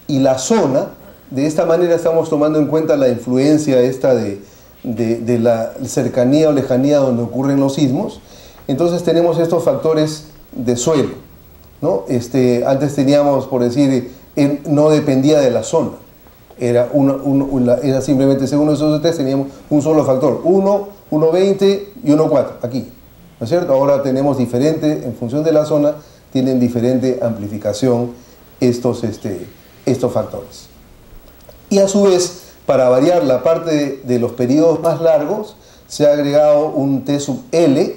y la zona, de esta manera estamos tomando en cuenta la influencia de la cercanía o lejanía donde ocurren los sismos. Entonces tenemos estos factores de suelo, ¿no? Antes teníamos, por decir, no dependía de la zona, era simplemente, según esos test, teníamos un solo factor, 1, 1,20 y 1,4, aquí, ¿no es cierto? Ahora tenemos diferente, en función de la zona, tienen diferente amplificación estos factores. Y a su vez, Para variar la parte de los periodos más largos, se ha agregado un T sub L,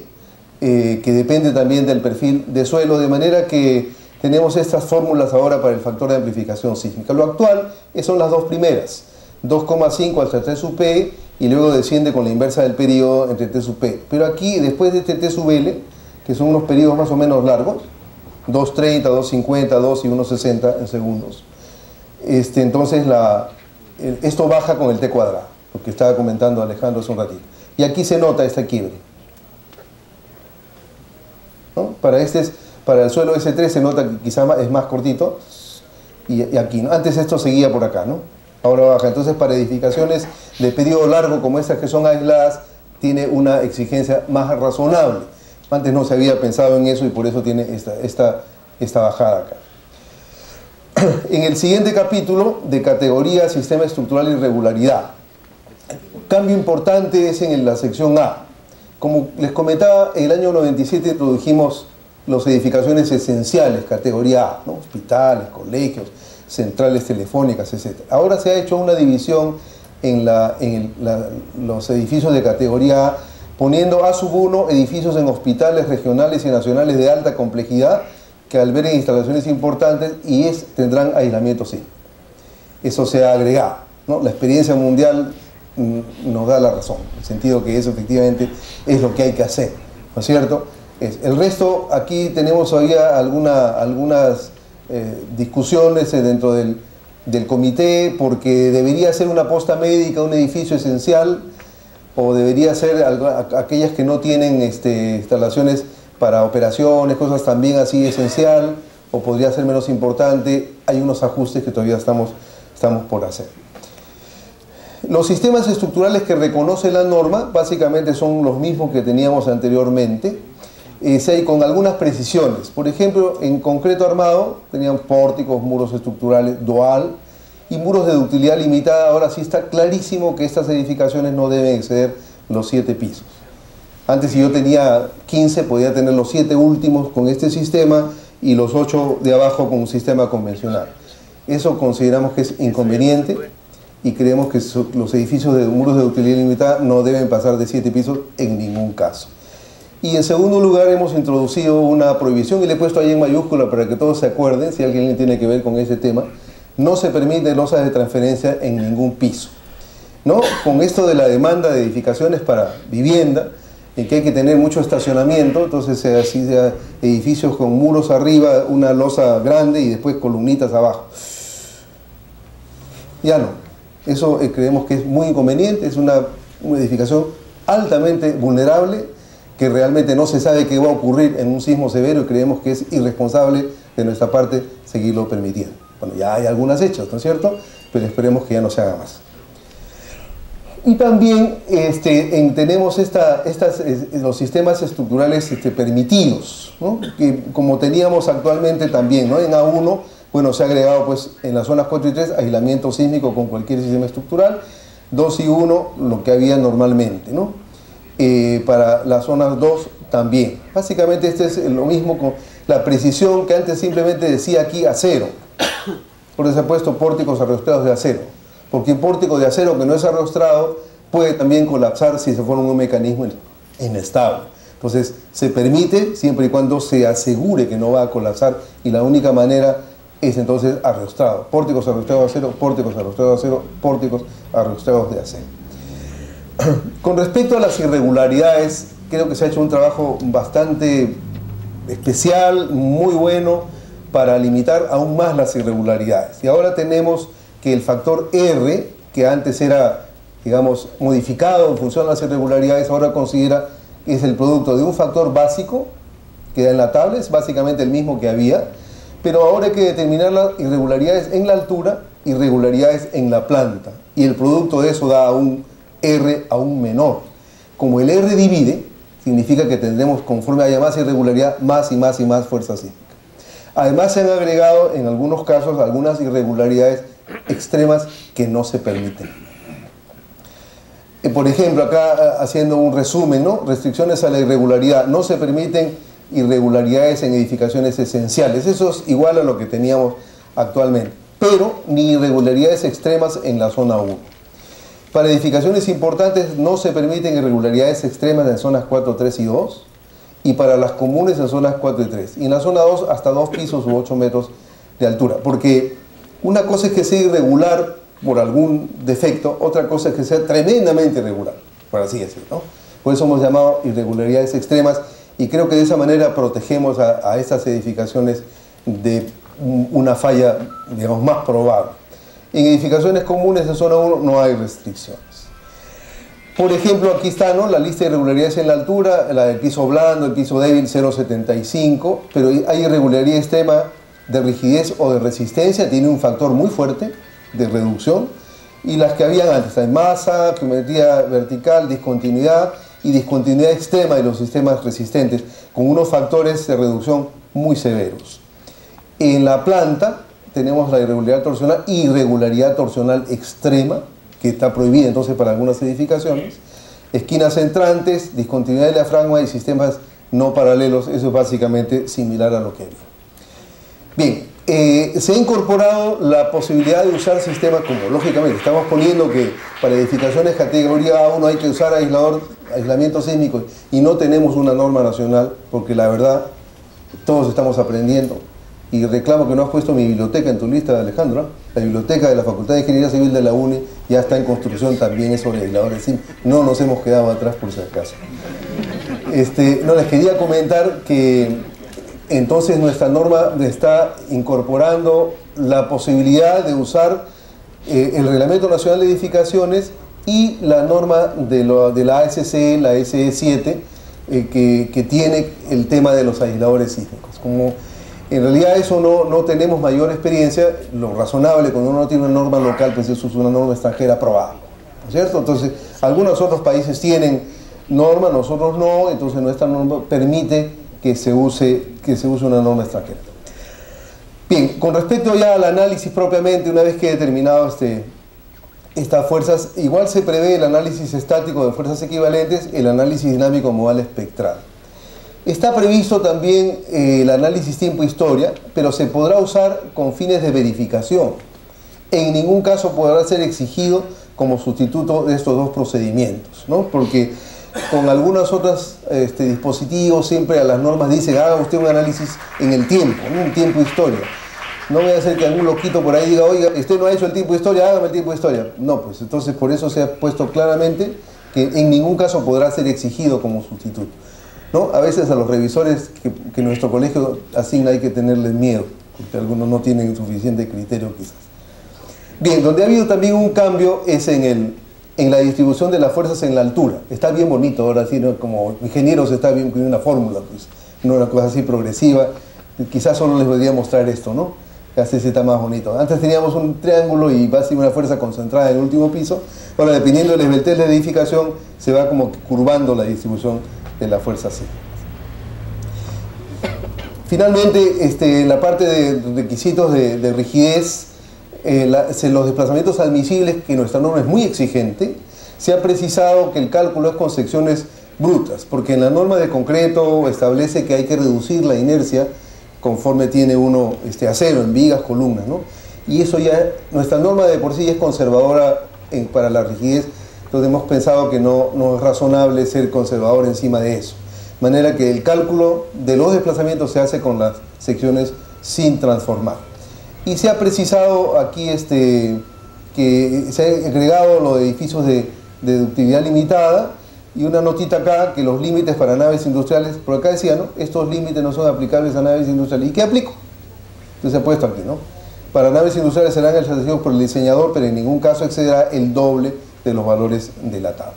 que depende también del perfil de suelo, de manera que tenemos estas fórmulas ahora para el factor de amplificación sísmica. Lo actual son las dos primeras, 2,5 hasta T sub P, y luego desciende con la inversa del periodo entre T sub P. Pero aquí, después de este T sub L, que son unos periodos más o menos largos, 2.30, 2.50, 2 y 1.60 en segundos, entonces esto baja con el T cuadrado, lo que estaba comentando Alejandro hace un ratito. Y aquí se nota esta quiebre, ¿no? Para el suelo S3 se nota que quizá es más cortito, y aquí, ¿no? Antes esto seguía por acá, ¿no? Ahora baja. Entonces, para edificaciones de periodo largo como estas que son aisladas, tiene una exigencia más razonable. Antes no se había pensado en eso y por eso tiene esta bajada acá. En el siguiente capítulo, de categoría Sistema Estructural y Regularidad, cambio importante es en la sección A. Como les comentaba, en el año 97 introdujimos las edificaciones esenciales, categoría A, ¿no? Hospitales, colegios, centrales telefónicas, etc. Ahora se ha hecho una división en los edificios de categoría A, poniendo A sub 1 edificios en hospitales regionales y nacionales de alta complejidad que alberguen instalaciones importantes y tendrán aislamiento sísmico. Eso se ha agregado, ¿no? La experiencia mundial nos da la razón, en el sentido que eso efectivamente es lo que hay que hacer, ¿no es cierto? El resto, aquí tenemos todavía algunas discusiones dentro del comité, porque debería ser una posta médica un edificio esencial, o debería ser aquellas que no tienen instalaciones para operaciones, cosas también así esencial, o podría ser menos importante. Hay unos ajustes que todavía estamos por hacer. Los sistemas estructurales que reconoce la norma básicamente son los mismos que teníamos anteriormente, con algunas precisiones. Por ejemplo, en concreto armado tenían pórticos, muros estructurales dual y muros de utilidad limitada. Ahora sí está clarísimo que estas edificaciones no deben exceder los 7 pisos. Antes, si yo tenía 15, podía tener los 7 últimos con este sistema y los 8 de abajo con un sistema convencional. Eso consideramos que es inconveniente y creemos que los edificios de muros de utilidad limitada no deben pasar de 7 pisos en ningún caso. Y en segundo lugar, hemos introducido una prohibición, y le he puesto ahí en mayúscula para que todos se acuerden, si alguien tiene que ver con ese tema: no se permite losas de transferencia en ningún piso, ¿no? Con esto de la demanda de edificaciones para vivienda, en que hay que tener mucho estacionamiento, entonces así sea edificios con muros arriba, una losa grande y después columnitas abajo. Ya no. Eso creemos que es muy inconveniente, es una edificación altamente vulnerable, que realmente no se sabe qué va a ocurrir en un sismo severo, y creemos que es irresponsable de nuestra parte seguirlo permitiendo. Bueno, ya hay algunas hechas, ¿no es cierto? Pero esperemos que ya no se haga más. Y también tenemos los sistemas estructurales permitidos, ¿no? Que como teníamos actualmente también, ¿no? En A1, bueno, se ha agregado pues en las zonas 4 y 3 aislamiento sísmico con cualquier sistema estructural, 2 y 1 lo que había normalmente, ¿no? Para las zonas 2 también. Básicamente es lo mismo, con la precisión que antes simplemente decía aquí acero. Por eso se ha puesto pórticos arrostrados de acero, porque un pórtico de acero que no es arrostrado puede también colapsar si se forma un mecanismo inestable. Entonces se permite siempre y cuando se asegure que no va a colapsar, y la única manera es entonces arrostrado. Pórticos arrostrados de acero, pórticos arrostrados de acero, pórticos arrostrados de acero. Con respecto a las irregularidades, creo que se ha hecho un trabajo bastante especial, muy bueno, para limitar aún más las irregularidades. Y ahora tenemos que el factor R, que antes era, digamos, modificado en función de las irregularidades, ahora considera que es el producto de un factor básico, que da en la tabla, es básicamente el mismo que había, pero ahora hay que determinar las irregularidades en la altura, irregularidades en la planta, y el producto de eso da un R aún menor. Como el R divide, significa que tendremos, conforme haya más irregularidad, más y más y más fuerza sísmica. Además, se han agregado en algunos casos algunas irregularidades extremas que no se permiten. Por ejemplo, acá haciendo un resumen, ¿no? Restricciones a la irregularidad. No se permiten irregularidades en edificaciones esenciales. Eso es igual a lo que teníamos actualmente. Pero ni irregularidades extremas en la zona 1. Para edificaciones importantes no se permiten irregularidades extremas en zonas 4, 3 y 2, y para las comunes en zonas 4 y 3. Y en la zona 2 hasta 2 pisos u 8 metros de altura. Porque una cosa es que sea irregular por algún defecto, otra cosa es que sea tremendamente irregular, por así decirlo, ¿no? Por eso hemos llamado irregularidades extremas, y creo que de esa manera protegemos a estas edificaciones de una falla, digamos, más probable. En edificaciones comunes en zona 1 no hay restricciones. Por ejemplo, aquí está, ¿no?, la lista de irregularidades en la altura, la del piso blando, el piso débil 0,75, pero hay irregularidad extrema de rigidez o de resistencia, tiene un factor muy fuerte de reducción, y las que habían antes, hay masa, geometría vertical, discontinuidad y discontinuidad extrema de los sistemas resistentes, con unos factores de reducción muy severos. En la planta tenemos la irregularidad torsional extrema, que está prohibida entonces para algunas edificaciones, esquinas entrantes, discontinuidad de diafragma y sistemas no paralelos. Eso es básicamente similar a lo que había. Bien, se ha incorporado la posibilidad de usar sistemas como, lógicamente, estamos poniendo que para edificaciones categoría A1 hay que usar aislamiento sísmico, y no tenemos una norma nacional, porque la verdad, todos estamos aprendiendo. Y reclamo que no has puesto mi biblioteca en tu lista, Alejandro. La biblioteca de la Facultad de Ingeniería Civil de la UNI ya está en construcción, también es sobre aisladores sísmicos. No nos hemos quedado atrás, por si acaso. No, les quería comentar que entonces nuestra norma está incorporando la posibilidad de usar el Reglamento Nacional de Edificaciones y la norma de la ASC, la SE7, que tiene el tema de los aisladores sísmicos. Como en realidad eso no tenemos mayor experiencia, lo razonable cuando uno no tiene una norma local, pues eso es una norma extranjera aprobada, ¿no es cierto? Entonces, algunos otros países tienen norma, nosotros no, entonces nuestra norma permite que se use una norma extranjera. Bien, con respecto ya al análisis propiamente, una vez que he determinado estas fuerzas, igual se prevé el análisis estático de fuerzas equivalentes, el análisis dinámico modal espectral. Está previsto también el análisis tiempo-historia, pero se podrá usar con fines de verificación. En ningún caso podrá ser exigido como sustituto de estos dos procedimientos, ¿no? Porque con algunos otros dispositivos siempre a las normas dicen haga usted un análisis en el tiempo, ¿no? Un tiempo-historia. No voy a hacer que algún loquito por ahí diga, oiga, usted no ha hecho el tiempo-historia, hágame el tiempo-historia. No, pues entonces por eso se ha puesto claramente que en ningún caso podrá ser exigido como sustituto, ¿no? A veces a los revisores que nuestro colegio asigna hay que tenerles miedo, porque algunos no tienen suficiente criterio quizás. Bien, donde ha habido también un cambio es en la distribución de las fuerzas en la altura. Está bien bonito ahora sí, ¿no? Como ingenieros está bien con una fórmula, pues, no una cosa así progresiva. Quizás solo les podría mostrar esto, ¿no? Así está más bonito. Antes teníamos un triángulo y va a ser una fuerza concentrada en el último piso. Ahora, dependiendo del esbeltez de la edificación, se va como curvando la distribución de la fuerza así. Finalmente, la parte de requisitos de rigidez, los desplazamientos admisibles, que nuestra norma es muy exigente, se ha precisado que el cálculo es con secciones brutas, porque en la norma de concreto establece que hay que reducir la inercia conforme tiene uno acero en vigas, columnas, ¿no? Y eso ya, nuestra norma de por sí es conservadora para la rigidez, entonces hemos pensado que no es razonable ser conservador encima de eso. De manera que el cálculo de los desplazamientos se hace con las secciones sin transformar. Y se ha precisado aquí que se ha agregado los edificios de deductividad limitada, y una notita acá, que los límites para naves industriales, por acá decía, ¿no? Estos límites no son aplicables a naves industriales. ¿Y qué aplico? Entonces se ha puesto aquí, ¿no? Para naves industriales serán establecidos por el diseñador, pero en ningún caso excederá el doble de los valores de la tabla.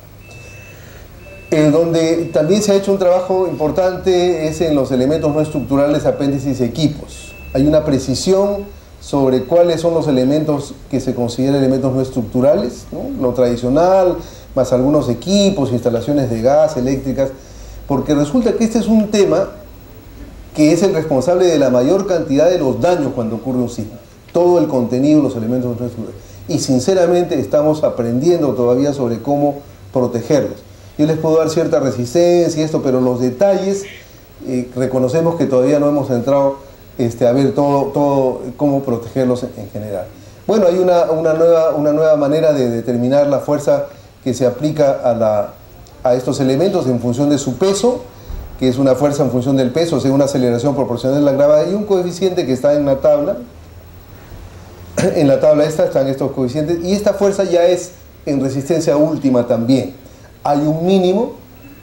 Donde también se ha hecho un trabajo importante es en los elementos no estructurales, apéndices y equipos. Hay una precisión sobre cuáles son los elementos que se consideran elementos no estructurales, ¿no? Lo tradicional, más algunos equipos, instalaciones de gas, eléctricas, porque resulta que este es un tema que es el responsable de la mayor cantidad de los daños cuando ocurre un sismo. Todo el contenido, los elementos no estructurales. Y sinceramente estamos aprendiendo todavía sobre cómo protegerlos. Yo les puedo dar cierta resistencia y esto, pero los detalles, reconocemos que todavía no hemos entrado a ver todo cómo protegerlos en general. Bueno, hay una nueva manera de determinar la fuerza que se aplica a estos elementos en función de su peso, que es una fuerza en función del peso, o sea, una aceleración proporcional a la gravedad, y un coeficiente que está en la tabla. En la tabla esta están estos coeficientes, y esta fuerza ya es en resistencia última también. Hay un mínimo,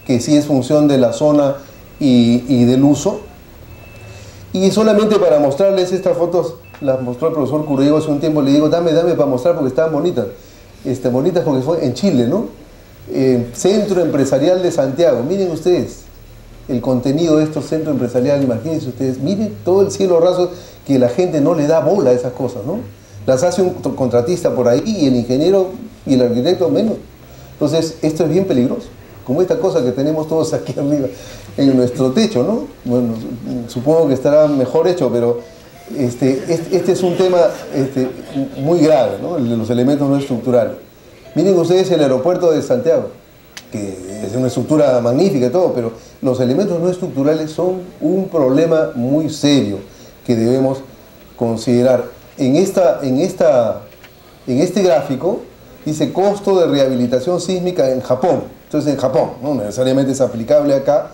que sí es función de la zona y del uso. Y solamente para mostrarles estas fotos, las mostró el profesor Curriego hace un tiempo, le digo, dame para mostrar porque estaban bonitas. Bonitas porque fue en Chile, ¿no? Centro Empresarial de Santiago. Miren ustedes el contenido de estos centros empresariales, imagínense ustedes, miren todo el cielo raso, que la gente no le da bola a esas cosas, ¿no? Las hace un contratista por ahí y el ingeniero y el arquitecto menos. Entonces, esto es bien peligroso, como esta cosa que tenemos todos aquí arriba en nuestro techo, ¿no? Bueno, supongo que estará mejor hecho, pero este es un tema muy grave, ¿no? El de los elementos no estructurales. Miren ustedes el aeropuerto de Santiago, que es una estructura magnífica y todo, pero los elementos no estructurales son un problema muy serio que debemos considerar. En este gráfico dice costo de rehabilitación sísmica en Japón. Entonces en Japón, no necesariamente es aplicable acá,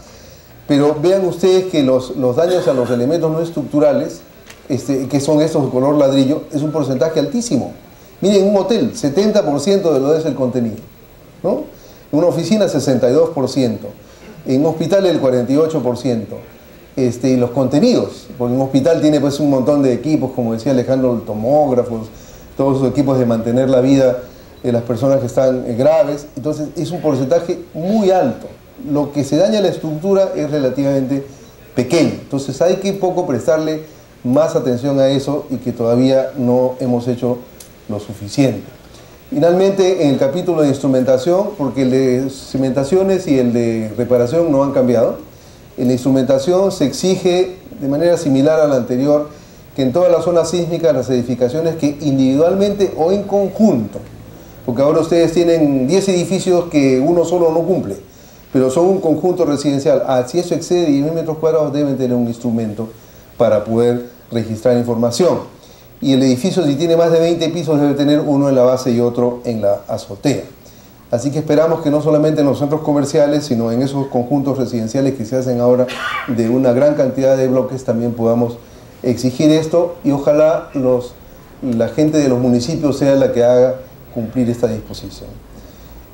pero vean ustedes que los daños a los elementos no estructurales, que son estos de color ladrillo, es un porcentaje altísimo. Miren, un hotel, 70% de lo es el contenido, ¿no? En una oficina, 62%. En un hospital, el 48%. Y los contenidos, porque un hospital tiene pues un montón de equipos, como decía Alejandro, tomógrafos, todos esos equipos de mantener la vida de las personas que están graves. Entonces es un porcentaje muy alto. Lo que se daña a la estructura es relativamente pequeño. Entonces hay que poco prestarle más atención a eso, y que todavía no hemos hecho lo suficiente. Finalmente, en el capítulo de instrumentación, porque el de cimentaciones y el de reparación no han cambiado, en la instrumentación se exige de manera similar a la anterior que en todas las zonas sísmicas las edificaciones que individualmente o en conjunto, porque ahora ustedes tienen 10 edificios que uno solo no cumple, pero son un conjunto residencial. Si eso excede 10.000 metros cuadrados, deben tener un instrumento para poder registrar información. Y el edificio, si tiene más de 20 pisos, debe tener uno en la base y otro en la azotea. Así que esperamos que no solamente en los centros comerciales, sino en esos conjuntos residenciales que se hacen ahora de una gran cantidad de bloques, también podamos exigir esto, y ojalá la gente de los municipios sea la que haga cumplir esta disposición.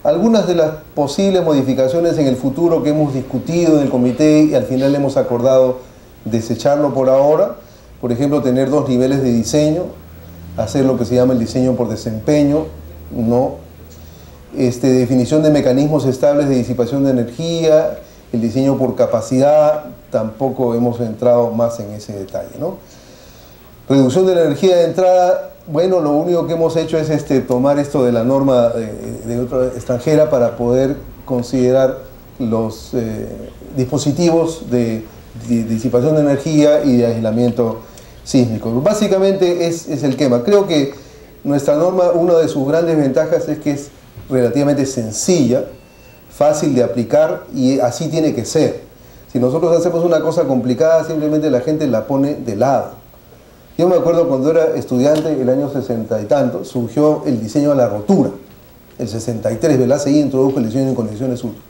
Algunas de las posibles modificaciones en el futuro que hemos discutido en el comité y al final hemos acordado desecharlo por ahora, por ejemplo, tener 2 niveles de diseño, hacer lo que se llama el diseño por desempeño, no. Definición de mecanismos estables de disipación de energía, el diseño por capacidad, tampoco hemos entrado más en ese detalle, ¿no? Reducción de la energía de entrada, bueno, lo único que hemos hecho es tomar esto de la norma de otra extranjera para poder considerar los dispositivos de disipación de energía y de aislamiento sísmico. Básicamente es el tema. Creo que nuestra norma, una de sus grandes ventajas es que es relativamente sencilla, fácil de aplicar, y así tiene que ser. Si nosotros hacemos una cosa complicada, simplemente la gente la pone de lado. Yo me acuerdo cuando era estudiante, el año 60 y tanto, surgió el diseño a la rotura. El 63, Velázquez introdujo el diseño en condiciones ultra.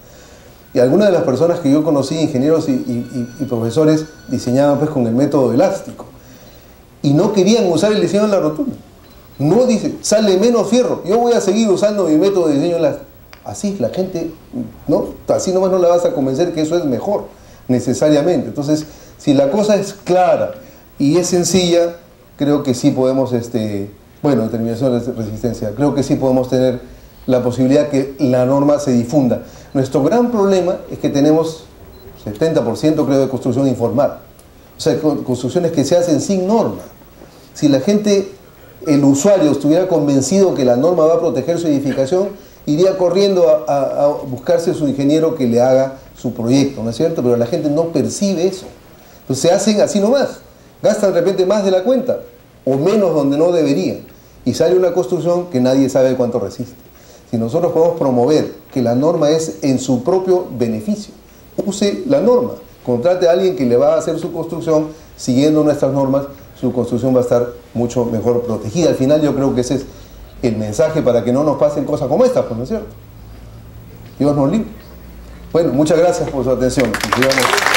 Y algunas de las personas que yo conocí, ingenieros y profesores, diseñaban pues con el método elástico. Y no querían usar el diseño a la rotura. No, dice, sale menos fierro, yo voy a seguir usando mi método de diseño elástico. Así la gente, ¿no? Así nomás no la vas a convencer que eso es mejor, necesariamente. Entonces, si la cosa es clara y es sencilla, creo que sí podemos, determinación de resistencia, creo que sí podemos tener la posibilidad que la norma se difunda. Nuestro gran problema es que tenemos 70% creo de construcción informal, o sea, construcciones que se hacen sin norma. Si la gente, el usuario, estuviera convencido que la norma va a proteger su edificación, iría corriendo a buscarse a su ingeniero que le haga su proyecto, ¿no es cierto? Pero la gente no percibe eso. Entonces se hacen así nomás, gastan de repente más de la cuenta, o menos donde no deberían, y sale una construcción que nadie sabe cuánto resiste. Si nosotros podemos promover que la norma es en su propio beneficio, use la norma, contrate a alguien que le va a hacer su construcción siguiendo nuestras normas, su construcción va a estar mucho mejor protegida. Al final yo creo que ese es el mensaje para que no nos pasen cosas como estas, pues, ¿no es cierto? Dios nos libre. Bueno, muchas gracias por su atención. Sigamos.